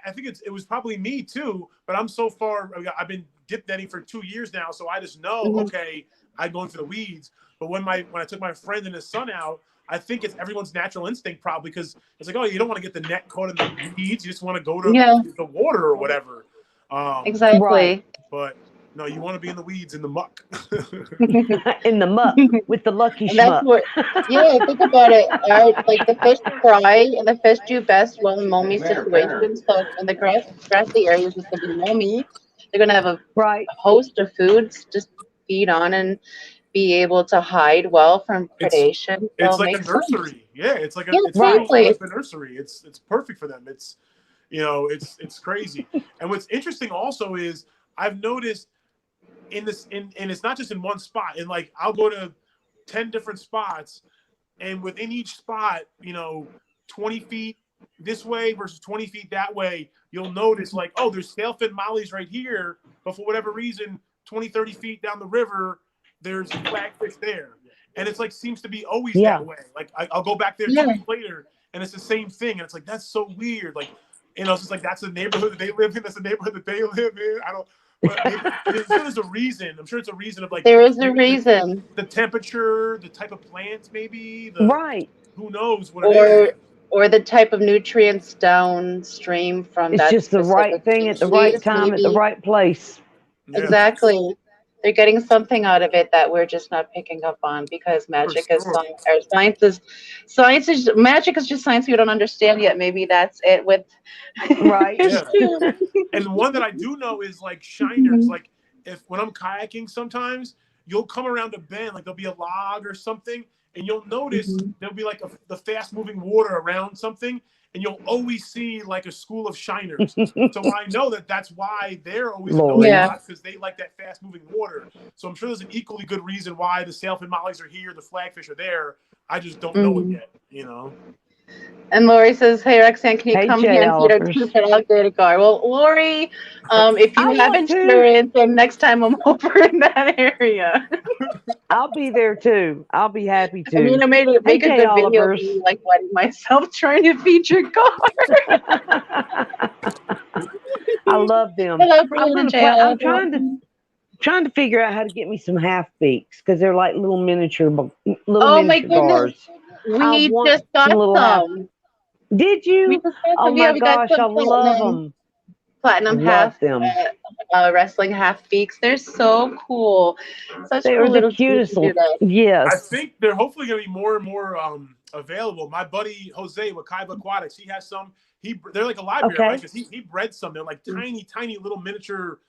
[SPEAKER 3] I think it was probably me too. But I'm so far. I've been dip netting for 2 years now, so I just know. Okay, I go into the weeds. But when I took my friend and his son out, I think it's everyone's natural instinct probably because it's like, oh, you don't want to get the net caught in the weeds. You just want to go to the water or whatever.
[SPEAKER 1] Exactly.
[SPEAKER 3] But no, you want to be in the weeds, in the muck.
[SPEAKER 2] In the muck with the lucky schmuck.
[SPEAKER 1] Think about it. Like the fish cry and the fish do best well in mommy situations. So in the grassy areas, it's going to be mommy. They're going to have a host of foods just feed on and be able to hide well from predation.
[SPEAKER 3] It's like a nursery. Sense. Yeah, it's like it's a nursery. It's perfect for them. It's it's crazy. And what's interesting also is I've noticed in this and it's not just in one spot. And like I'll go to 10 different spots, and within each spot, 20 feet this way versus 20 feet that way, you'll notice like, oh, there's sailfin mollies right here, but for whatever reason, 20, 30 feet down the river, there's flagfish there. And it's like seems to be always that way. Like I'll go back there 2 weeks later and it's the same thing. And it's like, that's so weird. Like, it's just like that's the neighborhood that they live in, that's the neighborhood that they live in. I don't but there's a reason. I'm sure it's a reason of like
[SPEAKER 1] there is a reason.
[SPEAKER 3] The temperature, the type of plants, maybe. Who knows what it is.
[SPEAKER 1] or the type of nutrients downstream from
[SPEAKER 2] It's
[SPEAKER 1] that
[SPEAKER 2] just the right
[SPEAKER 1] specific
[SPEAKER 2] thing at the right
[SPEAKER 1] species,
[SPEAKER 2] time at the
[SPEAKER 1] maybe.
[SPEAKER 2] right place.
[SPEAKER 3] Yeah,
[SPEAKER 1] Exactly. They're getting something out of it that we're just not picking up on because
[SPEAKER 3] for
[SPEAKER 1] magic is
[SPEAKER 3] sure.
[SPEAKER 1] science. Or science is magic is just science we don't understand yet. Maybe that's it with
[SPEAKER 2] Right.
[SPEAKER 3] Yeah.
[SPEAKER 1] fish too.
[SPEAKER 3] And one that I do know is like shiners.
[SPEAKER 1] Mhm.
[SPEAKER 3] Like if when I'm kayaking, sometimes you'll come around a bend, like there'll be a log or something, and you'll notice
[SPEAKER 1] Mhm.
[SPEAKER 3] there'll be like the fast moving water around something, and you'll always see like a school of shiners. So I know that that's why they're always in those
[SPEAKER 2] Lord.
[SPEAKER 1] Yeah.
[SPEAKER 3] spots because they like that fast moving water. So I'm sure there's an equally good reason why the sailfin mollies are here, the flagfish are there. I just don't know it
[SPEAKER 1] Mhm.
[SPEAKER 3] yet, you know.
[SPEAKER 1] And Lori says, "Hey Roxanne, can you
[SPEAKER 2] Hey,
[SPEAKER 1] come
[SPEAKER 2] Jay
[SPEAKER 1] here and feed our
[SPEAKER 2] Olivers.
[SPEAKER 1] teeth at Alligator Gar?" Well, Lori, if
[SPEAKER 2] I
[SPEAKER 1] you have
[SPEAKER 2] want to.
[SPEAKER 1] insurance, and next time I'm over in that area,
[SPEAKER 2] I'll be there too. I'll be happy
[SPEAKER 1] I mean,
[SPEAKER 2] to.
[SPEAKER 1] I made it
[SPEAKER 2] Hey,
[SPEAKER 1] make a
[SPEAKER 2] Jay
[SPEAKER 1] good video of
[SPEAKER 2] Olivers.
[SPEAKER 1] me like wetting myself trying to feed your gar.
[SPEAKER 2] I love them.
[SPEAKER 1] Hello,
[SPEAKER 2] I'm
[SPEAKER 1] Brian and
[SPEAKER 2] gonna
[SPEAKER 1] Jay
[SPEAKER 2] play. I'm
[SPEAKER 1] Oliver.
[SPEAKER 2] trying to figure out how to get me some half beaks because they're like little
[SPEAKER 1] Oh my
[SPEAKER 2] miniature
[SPEAKER 1] goodness,
[SPEAKER 2] gars. I
[SPEAKER 1] we
[SPEAKER 2] want
[SPEAKER 1] just
[SPEAKER 2] some
[SPEAKER 1] got
[SPEAKER 2] little half.
[SPEAKER 1] some.
[SPEAKER 2] Did
[SPEAKER 1] We
[SPEAKER 2] you?
[SPEAKER 1] just got
[SPEAKER 2] Oh
[SPEAKER 1] some. Yeah,
[SPEAKER 2] my
[SPEAKER 1] we got
[SPEAKER 2] gosh, I
[SPEAKER 1] some
[SPEAKER 2] love them.
[SPEAKER 1] platinum
[SPEAKER 2] Love
[SPEAKER 1] half
[SPEAKER 2] them.
[SPEAKER 1] wrestling half beaks. They're so cool. Such
[SPEAKER 2] They are
[SPEAKER 1] cool
[SPEAKER 2] the
[SPEAKER 1] little
[SPEAKER 2] cutest
[SPEAKER 1] creatures.
[SPEAKER 2] little.
[SPEAKER 3] I
[SPEAKER 2] Yes.
[SPEAKER 3] think they're hopefully going to be more and more available. My buddy Jose with Kaiba Aquatics, he has some. They're like a library, right?
[SPEAKER 2] Okay.
[SPEAKER 3] Because he bred some. They're like tiny, tiny little miniature.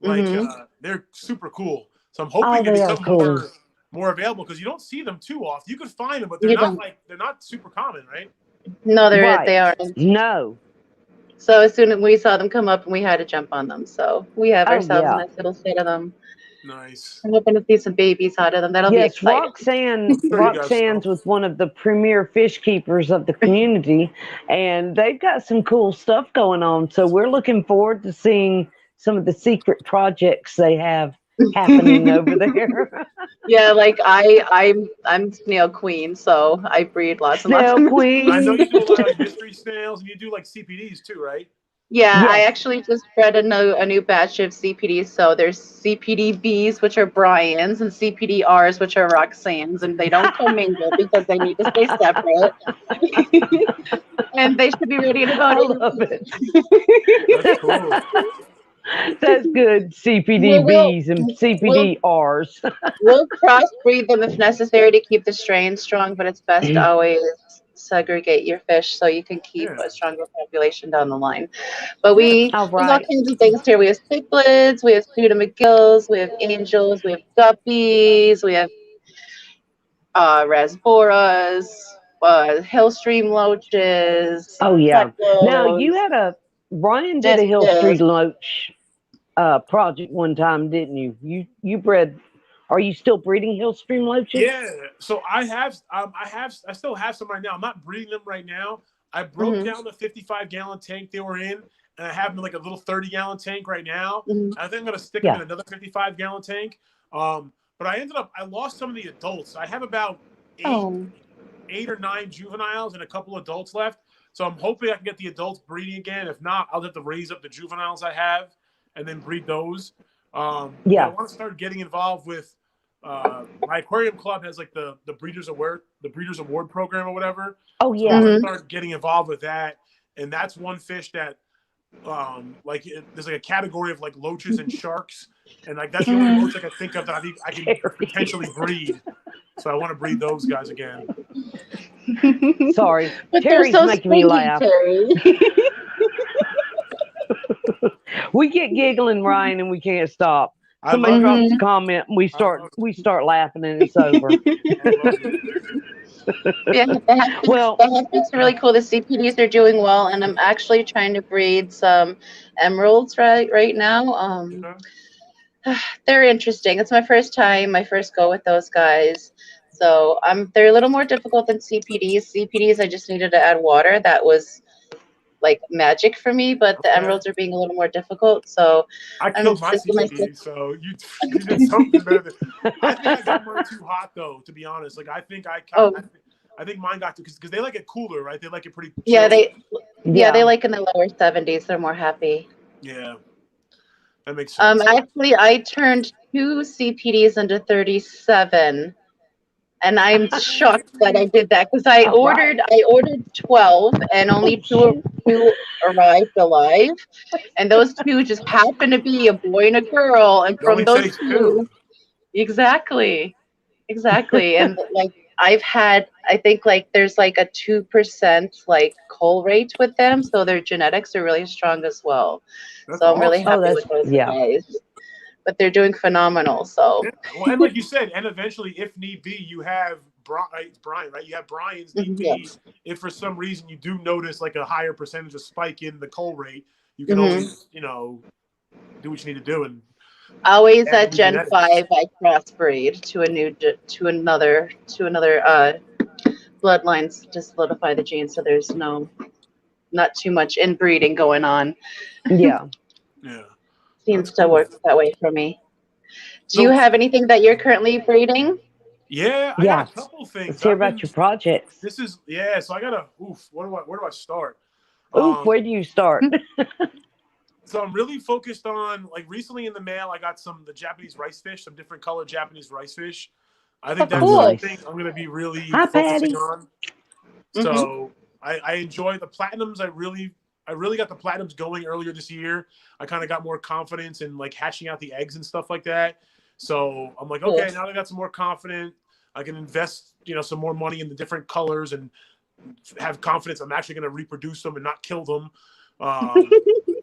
[SPEAKER 3] Like
[SPEAKER 1] Mm-hmm.
[SPEAKER 3] they're super cool. So I'm hoping
[SPEAKER 2] Oh,
[SPEAKER 3] they
[SPEAKER 2] they are
[SPEAKER 3] become
[SPEAKER 2] cool.
[SPEAKER 3] more available because you don't see them too often. You could find them, but
[SPEAKER 1] You don't.
[SPEAKER 3] they're not super common, right?
[SPEAKER 1] No, they
[SPEAKER 2] Right.
[SPEAKER 1] aren't.
[SPEAKER 2] No.
[SPEAKER 1] So as soon as we saw them come up, and we had to jump on them. So we have
[SPEAKER 2] Oh
[SPEAKER 1] ourselves a
[SPEAKER 2] yeah.
[SPEAKER 1] nice little set of them.
[SPEAKER 3] Nice.
[SPEAKER 1] I'm hoping to see some babies out of them. That'll be
[SPEAKER 2] Yes,
[SPEAKER 1] exciting.
[SPEAKER 3] I'm sure you guys
[SPEAKER 2] Roxanne's
[SPEAKER 3] will.
[SPEAKER 2] with one of the premier fish keepers of the community, and they've got some cool stuff going on. So we're looking forward to seeing some of the secret projects they have happening over there.
[SPEAKER 1] Yeah, like I'm snail queen, so I breed lots and lots of
[SPEAKER 2] Snail
[SPEAKER 3] I know
[SPEAKER 2] Queen.
[SPEAKER 3] you do a lot of like mystery snails, and you do like CPDs too, right?
[SPEAKER 1] Yeah, I
[SPEAKER 2] Yes.
[SPEAKER 1] actually just bred a new batch of CPDs. So there's CPD-Bs, which are Brian's, and CPD-Rs, which are Roxanne's, and they don't commingle because they need to stay separate. And they should be ready in about
[SPEAKER 2] I
[SPEAKER 1] 8
[SPEAKER 2] love it.
[SPEAKER 3] That's cool.
[SPEAKER 2] That's good.
[SPEAKER 1] We'll, we'll,
[SPEAKER 2] CPDBs and
[SPEAKER 1] we'll
[SPEAKER 2] CPDRs.
[SPEAKER 1] we'll crossbreed them if necessary to keep the strain strong, but it's best to always segregate your fish so you can keep
[SPEAKER 3] Yeah.
[SPEAKER 1] a stronger population down the line. But
[SPEAKER 3] Yeah.
[SPEAKER 2] All
[SPEAKER 1] there's all
[SPEAKER 2] right.
[SPEAKER 1] kinds of things here. We have cichlids, we have Studa McGills, we have angels, we have guppies, we have rasboras, hillstream loaches,
[SPEAKER 2] Oh yeah. Now you
[SPEAKER 1] peckles,
[SPEAKER 2] had Ryan did a Hill
[SPEAKER 1] discus.
[SPEAKER 2] Street Loach project one time, didn't you? You bred. Are you still breeding Hill Stream Loaches?
[SPEAKER 3] Yeah, so I still have some right now. I'm not breeding them right now. I broke
[SPEAKER 1] Hmm.
[SPEAKER 3] down the 55-gallon tank they were in, and I have them in like a little 30-gallon tank right now.
[SPEAKER 1] Hmm.
[SPEAKER 3] I think I'm gonna stick them
[SPEAKER 2] Yeah.
[SPEAKER 3] in another 55-gallon tank. But I lost some of the adults. I have about
[SPEAKER 1] Oh,
[SPEAKER 3] eight or nine juveniles and a couple adults left. So I'm hoping I can get the adults breeding again. If not, I'll have to raise up the juveniles I have and then breed those. But I
[SPEAKER 2] Yeah.
[SPEAKER 3] want to start getting involved with my aquarium club has like the Breeders Award program or whatever.
[SPEAKER 2] Oh
[SPEAKER 3] So I want
[SPEAKER 2] yeah.
[SPEAKER 3] to
[SPEAKER 1] hmm.
[SPEAKER 3] start getting involved with that. And that's one fish that there's like a category of like loaches and sharks, and like that's the only
[SPEAKER 1] Hmm.
[SPEAKER 3] loach I can think of that I think I can
[SPEAKER 2] Terry.
[SPEAKER 3] potentially breed. So I want to breed those guys again.
[SPEAKER 2] Sorry,
[SPEAKER 1] But they're
[SPEAKER 2] Terry's
[SPEAKER 1] so
[SPEAKER 2] making me
[SPEAKER 1] stingy,
[SPEAKER 2] laugh.
[SPEAKER 1] Terry.
[SPEAKER 2] We get giggling, Ryan, and we can't stop.
[SPEAKER 3] I
[SPEAKER 2] Somebody
[SPEAKER 3] love
[SPEAKER 2] drops
[SPEAKER 3] it.
[SPEAKER 2] a
[SPEAKER 1] Hmm.
[SPEAKER 2] comment, and
[SPEAKER 3] I love it.
[SPEAKER 2] we start laughing, and it's over.
[SPEAKER 3] I love it.
[SPEAKER 1] Yeah,
[SPEAKER 2] Well,
[SPEAKER 1] the Hatchbacks are really cool. The CPDs are doing well, and I'm actually trying to breed some emeralds right now.
[SPEAKER 3] Okay.
[SPEAKER 1] They're interesting. It's my first time, my first go with those guys. So they're a little more difficult than CPDs. CPDs, I just needed to add water. That was like magic for me, but the
[SPEAKER 3] Okay.
[SPEAKER 1] emeralds are being a little more difficult. So
[SPEAKER 3] I
[SPEAKER 1] I'm
[SPEAKER 3] killed my
[SPEAKER 1] just
[SPEAKER 3] CPD, so you did something better than. I think I got mine too hot though, to be honest. Like
[SPEAKER 1] oh
[SPEAKER 3] I think mine got to because they like it cooler, right? They like it pretty
[SPEAKER 1] yeah,
[SPEAKER 3] chilled.
[SPEAKER 1] they
[SPEAKER 2] yeah.
[SPEAKER 1] like in the lower 70s. They're more happy.
[SPEAKER 3] Yeah, that makes sense.
[SPEAKER 1] Actually, I turned two CPDs into 37, And I'm shocked that I did that because I
[SPEAKER 2] All right.
[SPEAKER 1] ordered 12 and
[SPEAKER 2] Oh,
[SPEAKER 1] only
[SPEAKER 2] shoot.
[SPEAKER 1] two arrived alive. And those two just happened to be a boy and a girl. And
[SPEAKER 3] It
[SPEAKER 1] from
[SPEAKER 3] only
[SPEAKER 1] those
[SPEAKER 3] takes two.
[SPEAKER 1] two, exactly, exactly. And like I've had, I think like there's like a 2% like cull rate with them, so their genetics are really strong as well.
[SPEAKER 3] That's
[SPEAKER 1] So I'm really
[SPEAKER 3] awesome.
[SPEAKER 2] Oh,
[SPEAKER 1] happy
[SPEAKER 2] that's
[SPEAKER 1] with those
[SPEAKER 2] yeah.
[SPEAKER 1] guys. But they're doing phenomenal. So
[SPEAKER 3] Yeah. Well, and like you said, and eventually, if need be, you have Brian, right? You have Brian's need be.
[SPEAKER 1] yes.
[SPEAKER 3] If for some reason you do notice like a higher percentage of spike in the coal rate, you can
[SPEAKER 1] hmm
[SPEAKER 3] always, do what you need to do and
[SPEAKER 1] Always
[SPEAKER 3] add
[SPEAKER 1] at
[SPEAKER 3] new
[SPEAKER 1] Gen
[SPEAKER 3] genetics.
[SPEAKER 1] 5, I crossbreed to another bloodlines to solidify the gene. So there's not too much inbreeding going on.
[SPEAKER 2] Yeah.
[SPEAKER 3] Yeah, that's
[SPEAKER 1] Seems to
[SPEAKER 3] cool.
[SPEAKER 1] work that way for me. Do you
[SPEAKER 3] So
[SPEAKER 1] have anything that you're currently breeding?
[SPEAKER 3] yeah, I got a
[SPEAKER 2] Yeah.
[SPEAKER 3] couple
[SPEAKER 2] Let's
[SPEAKER 3] things.
[SPEAKER 2] hear
[SPEAKER 3] I've been.
[SPEAKER 2] about your projects.
[SPEAKER 3] This is yeah. So I got a oof. Where do I start?
[SPEAKER 2] Oof, where do you start?
[SPEAKER 3] So I'm really focused on like recently in the mail I got the Japanese rice fish, some different colored Japanese rice fish. I
[SPEAKER 1] Oh,
[SPEAKER 3] think
[SPEAKER 2] Oh,
[SPEAKER 3] that's
[SPEAKER 1] cool.
[SPEAKER 3] something
[SPEAKER 2] nice.
[SPEAKER 3] I'm going to be really
[SPEAKER 2] Hi,
[SPEAKER 3] focusing
[SPEAKER 2] Patty.
[SPEAKER 3] on.
[SPEAKER 1] hmm
[SPEAKER 3] So I enjoy the platinums. I really got the platinums going earlier this year. I kind of got more confidence in like hatching out the eggs and stuff like that. So I'm like,
[SPEAKER 1] Cool.
[SPEAKER 3] okay, now I got some more confidence. I can invest, some more money in the different colors and have confidence I'm actually going to reproduce them and not kill them.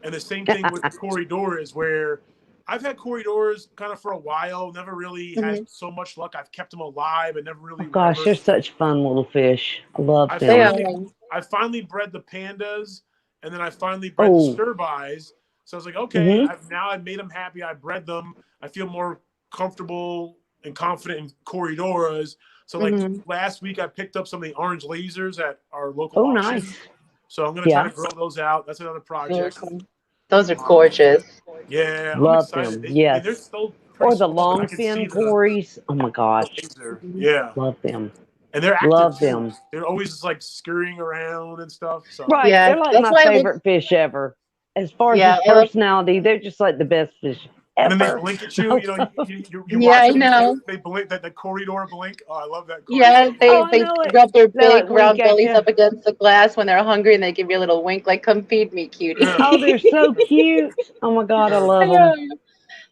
[SPEAKER 3] And the same thing with corridors, where I've had corridors kind of for a while, never really
[SPEAKER 1] hmm
[SPEAKER 3] had so much luck. I've kept them alive and never
[SPEAKER 2] Oh
[SPEAKER 3] really
[SPEAKER 2] gosh,
[SPEAKER 3] whatever.
[SPEAKER 2] they're such fun little fish. I love
[SPEAKER 3] I
[SPEAKER 1] They are.
[SPEAKER 2] them.
[SPEAKER 3] finally I finally bred the pandas, and then I finally bred the
[SPEAKER 2] Oh,
[SPEAKER 3] sturbis. So I was like, okay,
[SPEAKER 2] mm-hmm.
[SPEAKER 3] I've made them happy. I bred them. I feel more comfortable and confident in corridoras. So like
[SPEAKER 1] hmm
[SPEAKER 3] last week, I picked up some of the orange lasers at our local
[SPEAKER 2] Oh,
[SPEAKER 3] auction.
[SPEAKER 2] nice.
[SPEAKER 3] So I'm gonna try to
[SPEAKER 2] Yeah,
[SPEAKER 3] grow those out. That's another
[SPEAKER 1] Very
[SPEAKER 3] project.
[SPEAKER 1] cool. Those are
[SPEAKER 3] Um,
[SPEAKER 1] gorgeous.
[SPEAKER 3] yeah, I'm
[SPEAKER 2] love
[SPEAKER 3] excited.
[SPEAKER 2] them.
[SPEAKER 3] I mean, they're
[SPEAKER 2] Yes.
[SPEAKER 3] still pretty
[SPEAKER 2] Or the
[SPEAKER 3] small, but I
[SPEAKER 2] long
[SPEAKER 3] can see
[SPEAKER 2] fin
[SPEAKER 3] the
[SPEAKER 2] Corys. Oh my gosh,
[SPEAKER 3] laser.
[SPEAKER 1] hmm
[SPEAKER 3] Yeah,
[SPEAKER 2] love them.
[SPEAKER 3] and they're active
[SPEAKER 2] Love
[SPEAKER 3] too.
[SPEAKER 2] them.
[SPEAKER 3] They're always just like scurrying around and stuff. So
[SPEAKER 2] Right,
[SPEAKER 1] Yeah,
[SPEAKER 2] they're like
[SPEAKER 1] that's
[SPEAKER 2] my
[SPEAKER 1] why I like.
[SPEAKER 2] favorite fish ever. As far as
[SPEAKER 1] Yeah,
[SPEAKER 2] just
[SPEAKER 1] I love.
[SPEAKER 2] personality, they're just like the best fish
[SPEAKER 3] and then they
[SPEAKER 2] ever.
[SPEAKER 3] blink at you.
[SPEAKER 2] I
[SPEAKER 3] You know,
[SPEAKER 2] love them.
[SPEAKER 3] you
[SPEAKER 1] Yeah,
[SPEAKER 3] watch
[SPEAKER 1] I
[SPEAKER 3] them.
[SPEAKER 1] know.
[SPEAKER 3] They blink that the corridor blink. Oh, I love that corridor
[SPEAKER 1] Yeah,
[SPEAKER 2] Oh,
[SPEAKER 3] blink.
[SPEAKER 2] I
[SPEAKER 1] they
[SPEAKER 2] know it.
[SPEAKER 1] rub their
[SPEAKER 2] They like
[SPEAKER 1] big
[SPEAKER 2] wink
[SPEAKER 1] round
[SPEAKER 2] at
[SPEAKER 1] bellies
[SPEAKER 2] you.
[SPEAKER 1] up against the glass when they're hungry, and they give you a little wink, like "Come feed me,
[SPEAKER 3] Yeah,
[SPEAKER 2] Oh,
[SPEAKER 1] cutie."
[SPEAKER 2] they're so cute. Oh my God, I
[SPEAKER 3] yeah,
[SPEAKER 1] I
[SPEAKER 2] love
[SPEAKER 1] know.
[SPEAKER 2] them.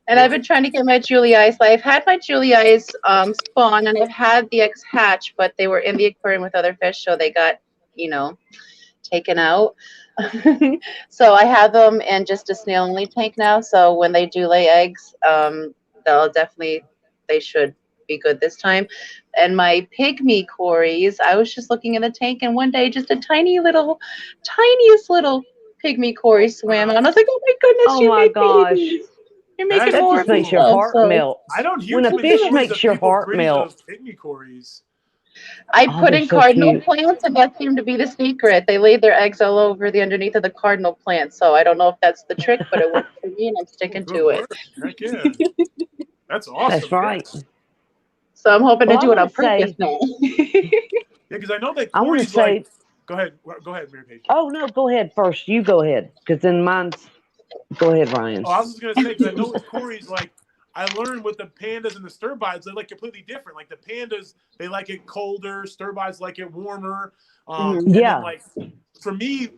[SPEAKER 1] And I've
[SPEAKER 3] yeah.
[SPEAKER 1] been trying to get my Julie eyes. I've had my Julie eyes spawn, and I've had the eggs hatch, but they were in the aquarium with other fish, so they got, you know, taken out. So I have them in just a snail only tank now. So when they do lay eggs, they'll definitely, they should be good this time. And my pygmy cories, I was just looking in the tank, and one day just a tiniest little pygmy cory
[SPEAKER 3] Oh
[SPEAKER 1] swam out. And I
[SPEAKER 3] wow,
[SPEAKER 1] was like, oh my goodness,
[SPEAKER 2] Oh
[SPEAKER 1] you
[SPEAKER 2] my
[SPEAKER 1] made
[SPEAKER 2] gosh.
[SPEAKER 1] babies. You're making
[SPEAKER 3] that's
[SPEAKER 2] That
[SPEAKER 1] more
[SPEAKER 2] just
[SPEAKER 1] of
[SPEAKER 2] makes your
[SPEAKER 3] cool.
[SPEAKER 1] yourself.
[SPEAKER 2] heart
[SPEAKER 1] So
[SPEAKER 2] melt.
[SPEAKER 3] I don't hear
[SPEAKER 2] When a
[SPEAKER 3] too many
[SPEAKER 2] fish
[SPEAKER 3] stories
[SPEAKER 2] makes
[SPEAKER 3] of
[SPEAKER 2] your
[SPEAKER 3] people
[SPEAKER 2] heart
[SPEAKER 3] breeding
[SPEAKER 2] melt.
[SPEAKER 3] those pygmy cories.
[SPEAKER 1] I
[SPEAKER 2] Oh,
[SPEAKER 1] put
[SPEAKER 2] they're
[SPEAKER 1] in
[SPEAKER 2] so
[SPEAKER 1] cardinal
[SPEAKER 2] cute.
[SPEAKER 1] plants, and that seemed to be the secret. They laid their eggs all over the underneath of the cardinal plant. So I don't know if that's the trick, but it worked for me, and I'm
[SPEAKER 3] Oh,
[SPEAKER 1] sticking
[SPEAKER 3] good
[SPEAKER 1] to it.
[SPEAKER 3] work. Heck yeah, that's
[SPEAKER 2] That's
[SPEAKER 3] awesome. Yeah,
[SPEAKER 2] right.
[SPEAKER 1] So I'm hoping to
[SPEAKER 2] Well, I
[SPEAKER 1] do it
[SPEAKER 2] want
[SPEAKER 1] on
[SPEAKER 2] to
[SPEAKER 1] purpose
[SPEAKER 2] say,
[SPEAKER 1] now.
[SPEAKER 3] yeah, because I know that
[SPEAKER 2] I want to
[SPEAKER 3] cories like.
[SPEAKER 2] say,
[SPEAKER 3] Go ahead, Mary Page.
[SPEAKER 2] oh no, go ahead first. You go ahead. Because then mine's, go ahead, Ryan.
[SPEAKER 3] Oh, I was just gonna say because I know with Corey's like I learned with the pandas and the sturbides they're like completely different. Like the pandas they like it colder, sturbides like it warmer,
[SPEAKER 1] hmm
[SPEAKER 3] and then
[SPEAKER 2] Yeah.
[SPEAKER 3] like for me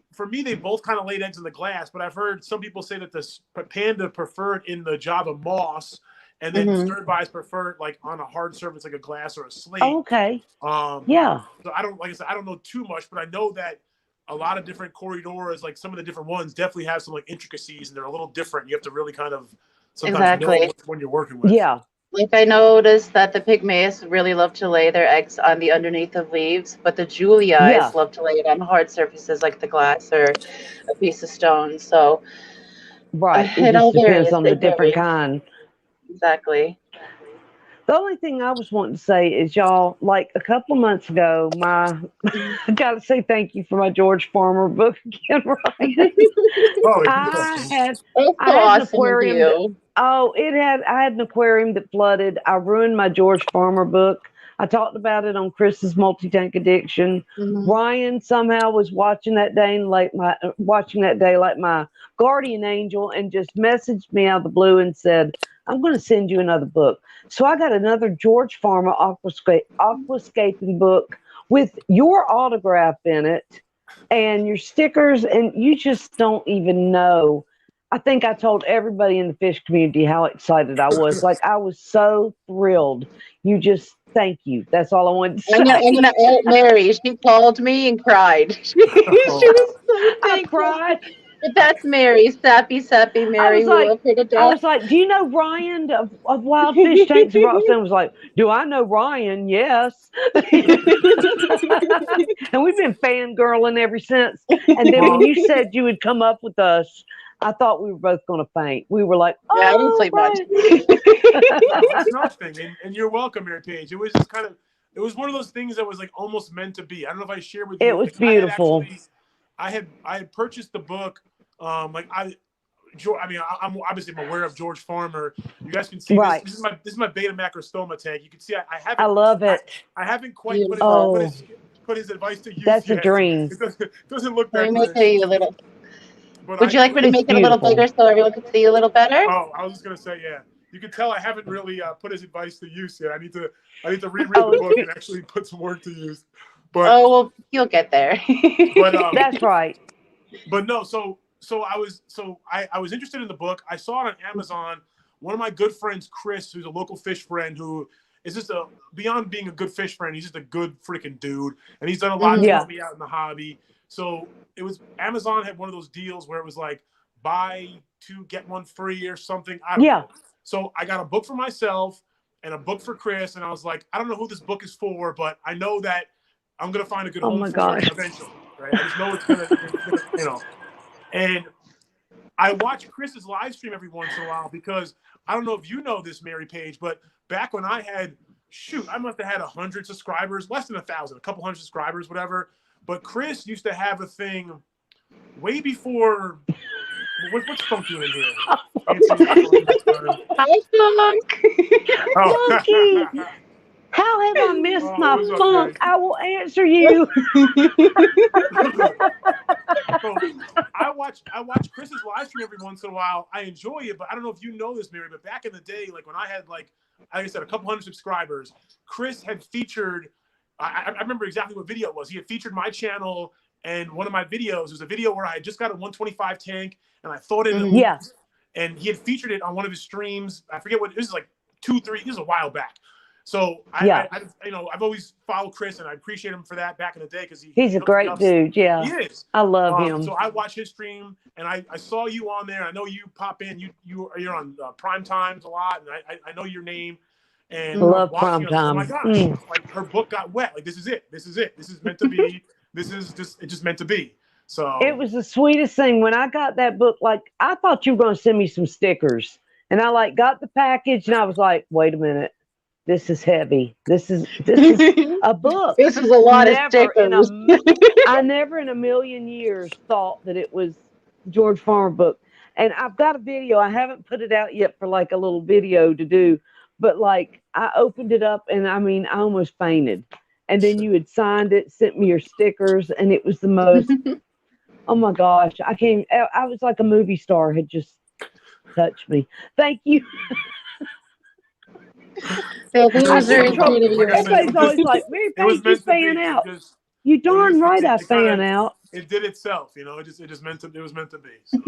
[SPEAKER 3] they both kind of laid eggs in the glass. But I've heard some people say that the panda preferred in the Java moss, and then
[SPEAKER 1] hmm
[SPEAKER 3] sturbides preferred like on a hard surface like a glass or a
[SPEAKER 2] Oh,
[SPEAKER 3] slate.
[SPEAKER 2] okay.
[SPEAKER 3] Um,
[SPEAKER 2] Yeah.
[SPEAKER 3] so I don't like I said I don't know too much, but I know that a lot of different corridors, like some of the different ones, definitely have some like intricacies, and they're a little different. You have to really kind of sometimes know
[SPEAKER 1] Exactly.
[SPEAKER 3] which one you're working with.
[SPEAKER 2] Yeah.
[SPEAKER 1] Like I noticed that the pygmaeus really love to lay their eggs on the underneath of leaves, but the
[SPEAKER 2] Yeah.
[SPEAKER 1] juliais love to lay it on hard surfaces like the glass or a piece of stone. So
[SPEAKER 2] Right. It
[SPEAKER 1] it all
[SPEAKER 2] just depends
[SPEAKER 1] varies.
[SPEAKER 2] on the
[SPEAKER 1] It
[SPEAKER 2] different
[SPEAKER 1] varies.
[SPEAKER 2] kind.
[SPEAKER 1] Exactly.
[SPEAKER 2] The only thing I was wanting to say is, y'all, like a couple of months ago, I got to say thank you for my George Farmer book again, Ryan.
[SPEAKER 3] Oh, you're
[SPEAKER 2] I
[SPEAKER 3] welcome.
[SPEAKER 2] had
[SPEAKER 1] That's so
[SPEAKER 2] I had an
[SPEAKER 1] awesome of
[SPEAKER 2] aquarium that
[SPEAKER 1] you.
[SPEAKER 2] I had an aquarium that flooded. I ruined my George Farmer book. I talked about it on Chris's multi-tank addiction. Ryan somehow was watching that day like my guardian angel, and just messaged me out of the blue and said, "I'm going to send you another book." So I got another George Farmer aquascaping book with your autograph in it and your stickers, and you just don't even know. I think I told everybody in the fish community how excited I was. Like, I was so thrilled. You just, thank you. That's all I wanted to say.
[SPEAKER 1] I'm gonna out Mary. She called me and cried. She was so thankful.
[SPEAKER 2] I cried.
[SPEAKER 1] But that's Mary, sappy Mary.
[SPEAKER 2] I was like, do you know Ryan of Wild Fish Tanks? And Roxanne was like, do I know Ryan? Yes. And we've been fangirling ever since. And then when you said you would come up with us, I thought we were both going to faint. We were like, oh,
[SPEAKER 1] yeah, I didn't sleep much.
[SPEAKER 3] No, it's nothing. And you're welcome, Mary Paige. It was just it was one of those things that was like almost meant to be. I don't know if I shared with you.
[SPEAKER 2] It was beautiful.
[SPEAKER 3] I had purchased the book. I'm obviously aware of George Farmer. You guys can see this is my beta macrostoma tag. You can see I haven't.
[SPEAKER 2] I love it.
[SPEAKER 3] I haven't quite put his advice to use.
[SPEAKER 2] That's
[SPEAKER 3] yet.
[SPEAKER 2] a dream.
[SPEAKER 3] It doesn't look that
[SPEAKER 1] Let me show you a little.
[SPEAKER 3] But
[SPEAKER 1] would you like me to make it a little bigger so everyone can see a little better?
[SPEAKER 3] Oh, I was just gonna say, yeah. You can tell I haven't really put his advice to use yet. I need to reread the book and actually put some work to use. But
[SPEAKER 1] well, you'll get there.
[SPEAKER 3] But
[SPEAKER 2] that's right.
[SPEAKER 3] But no, so I was interested in the book. I saw it on Amazon. One of my good friends, Chris, who's a local fish friend, who is just beyond being a good fish friend, he's just a good freaking dude, and he's done a lot to help me out in the hobby. So Amazon had one of those deals where it was like buy 2 get 1 free or something. I don't know. So I got a book for myself and a book for Chris, and I was like, I don't know who this book is for, but I know that I'm gonna find a good home for it eventually. Right? I just know it's gonna. And I watch Chris's live stream every once in a while because I don't know if you know this, Mary Paige, but back when I had, I must have had 100 subscribers, less than 1,000, a couple hundred subscribers, whatever. But Chris used to have a thing way before. What's Funk doing in here?
[SPEAKER 1] Hi, Funk.
[SPEAKER 2] Funky. How have I missed my funk? I will answer you.
[SPEAKER 3] So I watch Chris's live stream every once in a while. I enjoy it, but I don't know if you know this, Mary, but back in the day, like when I had like I said, a couple hundred subscribers, Chris had featured. I remember exactly what video it was. He had featured my channel, and one of my videos was a video where I had just got a 125 tank, and I thought it. And he had featured it on one of his streams. I forget what it was, like 2-3. This was a while back. So I've always followed Chris, and I appreciate him for that back in the day because
[SPEAKER 2] he's a great dude. Yeah,
[SPEAKER 3] he is.
[SPEAKER 2] I love him.
[SPEAKER 3] So I watch his stream, and I saw you on there. I know you pop in. You're on prime times a lot, and I know your name. And
[SPEAKER 2] love prime time.
[SPEAKER 3] Oh my gosh! Like her book got wet. Like this is it. This is it. This is meant to be. This is just meant to be. So
[SPEAKER 2] it was the sweetest thing when I got that book. Like I thought you were going to send me some stickers, and I got the package, and I was like, wait a minute. This is heavy. This is a book.
[SPEAKER 1] This is a lot of stickers.
[SPEAKER 2] I never in a million years thought that it was George Farmer book. And I've got a video. I haven't put it out yet for like a little video to do. But like I opened it up and I almost fainted. And then you had signed it, sent me your stickers, and it was the most, oh my gosh. I was like a movie star had just touched me. Thank you. Everybody's always like, Mary Paige, you fan out. You darn right I fan out.
[SPEAKER 3] It did itself, it was meant to be. So.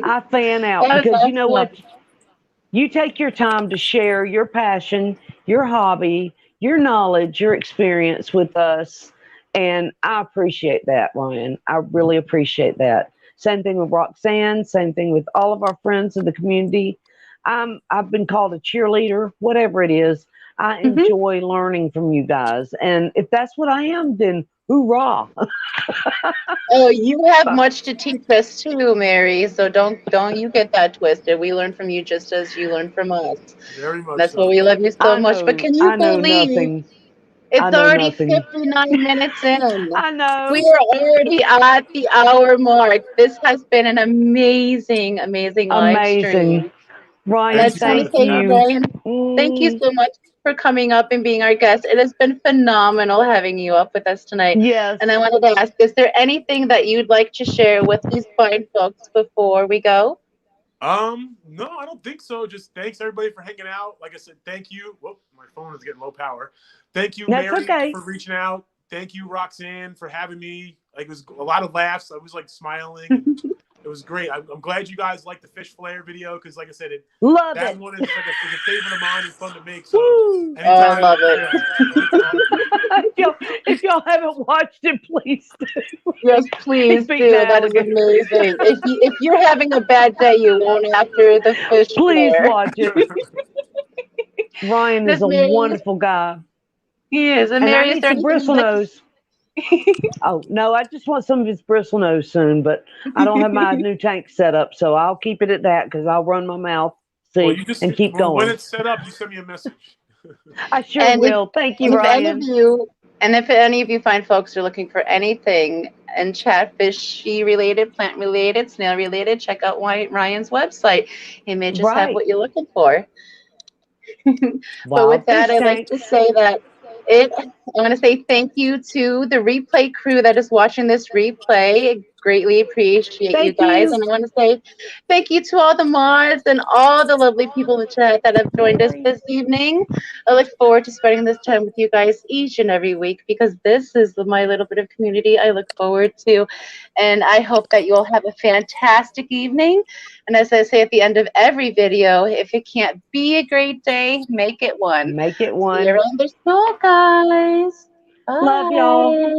[SPEAKER 2] I fan out because you know what? You take your time to share your passion, your hobby, your knowledge, your experience with us. And I appreciate that, Ryan. I really appreciate that. Same thing with Roxanne, same thing with all of our friends in the community. I've been called a cheerleader, whatever it is. I enjoy learning from you guys. And if that's what I am, then hoorah.
[SPEAKER 1] Oh, you have much to teach us too, Mary. So don't you get that twisted. We learn from you just as you learn from us.
[SPEAKER 3] Very much.
[SPEAKER 1] That's why we love you so much. But can you believe it's already 59 minutes in?
[SPEAKER 2] I know.
[SPEAKER 1] We are already at the hour mark. This has been an amazing live stream.
[SPEAKER 2] Ryan, thank you.
[SPEAKER 1] Ryan, thank you so much. for coming up and being our guest. It has been phenomenal having you up with us tonight.
[SPEAKER 2] Yes.
[SPEAKER 1] And I wanted to ask, is there anything that you'd like to share with these fine folks before we go?
[SPEAKER 3] No, I don't think so. Just thanks everybody for hanging out. Like I said, thank you. Whoop, my phone is getting low power. Thank you,
[SPEAKER 2] That's
[SPEAKER 3] Mary,
[SPEAKER 2] okay.
[SPEAKER 3] for reaching out. Thank you, Roxanne, for having me. Like, it was a lot of laughs. I was like smiling. And it was great. I'm glad you guys liked the fish flare video because, like I said,
[SPEAKER 2] Love
[SPEAKER 3] that
[SPEAKER 2] it.
[SPEAKER 3] one is like a favorite of mine and fun to make. So
[SPEAKER 2] Woo.
[SPEAKER 1] Oh, I love it.
[SPEAKER 2] If y'all haven't watched it, please do.
[SPEAKER 1] Yes, please
[SPEAKER 2] It's
[SPEAKER 1] do.
[SPEAKER 2] beating
[SPEAKER 1] That is
[SPEAKER 2] alligators.
[SPEAKER 1] amazing. If you're having a bad day, you won't after the fish
[SPEAKER 2] Please
[SPEAKER 1] flare.
[SPEAKER 2] watch it. Ryan is
[SPEAKER 1] Miss
[SPEAKER 2] a
[SPEAKER 1] Mary,
[SPEAKER 2] wonderful guy.
[SPEAKER 1] he is. And
[SPEAKER 2] And I
[SPEAKER 1] Mary, is
[SPEAKER 2] need
[SPEAKER 1] there
[SPEAKER 2] some
[SPEAKER 1] anything you'd
[SPEAKER 2] bristle
[SPEAKER 1] like to
[SPEAKER 2] nose. Oh, no, I just want some of his bristle nose soon, but I don't have my new tank set up, so I'll keep it at that because I'll run my mouth,
[SPEAKER 3] Well,
[SPEAKER 2] and keep
[SPEAKER 3] when
[SPEAKER 2] going.
[SPEAKER 3] it's set up, you send me a message.
[SPEAKER 2] I sure
[SPEAKER 1] And
[SPEAKER 2] will. Thank you,
[SPEAKER 1] if any of
[SPEAKER 2] Ryan.
[SPEAKER 1] you, and if any of you find folks are looking for anything and chatfishy related, plant related, snail related, check out Ryan's website. He may just have
[SPEAKER 2] Right.
[SPEAKER 1] what you're looking for. But with
[SPEAKER 2] Wild
[SPEAKER 1] that,
[SPEAKER 2] fish
[SPEAKER 1] I'd like
[SPEAKER 2] tank.
[SPEAKER 1] to say that I want to say thank you to the replay crew that is watching this replay. Greatly appreciate you
[SPEAKER 2] Thank
[SPEAKER 1] guys.
[SPEAKER 2] you.
[SPEAKER 1] And I want to say thank you to all the mods and all the lovely people in the chat that have joined us this evening. I look forward to spending this time with you guys each and every week because this is my little bit of community I look forward to. And I hope that you all have a fantastic evening. And as I say at the end of every video, if it can't be a great day, make it one.
[SPEAKER 2] Make it
[SPEAKER 1] See you
[SPEAKER 2] one.
[SPEAKER 1] around the snow, guys.
[SPEAKER 2] Love y'all.
[SPEAKER 1] Bye.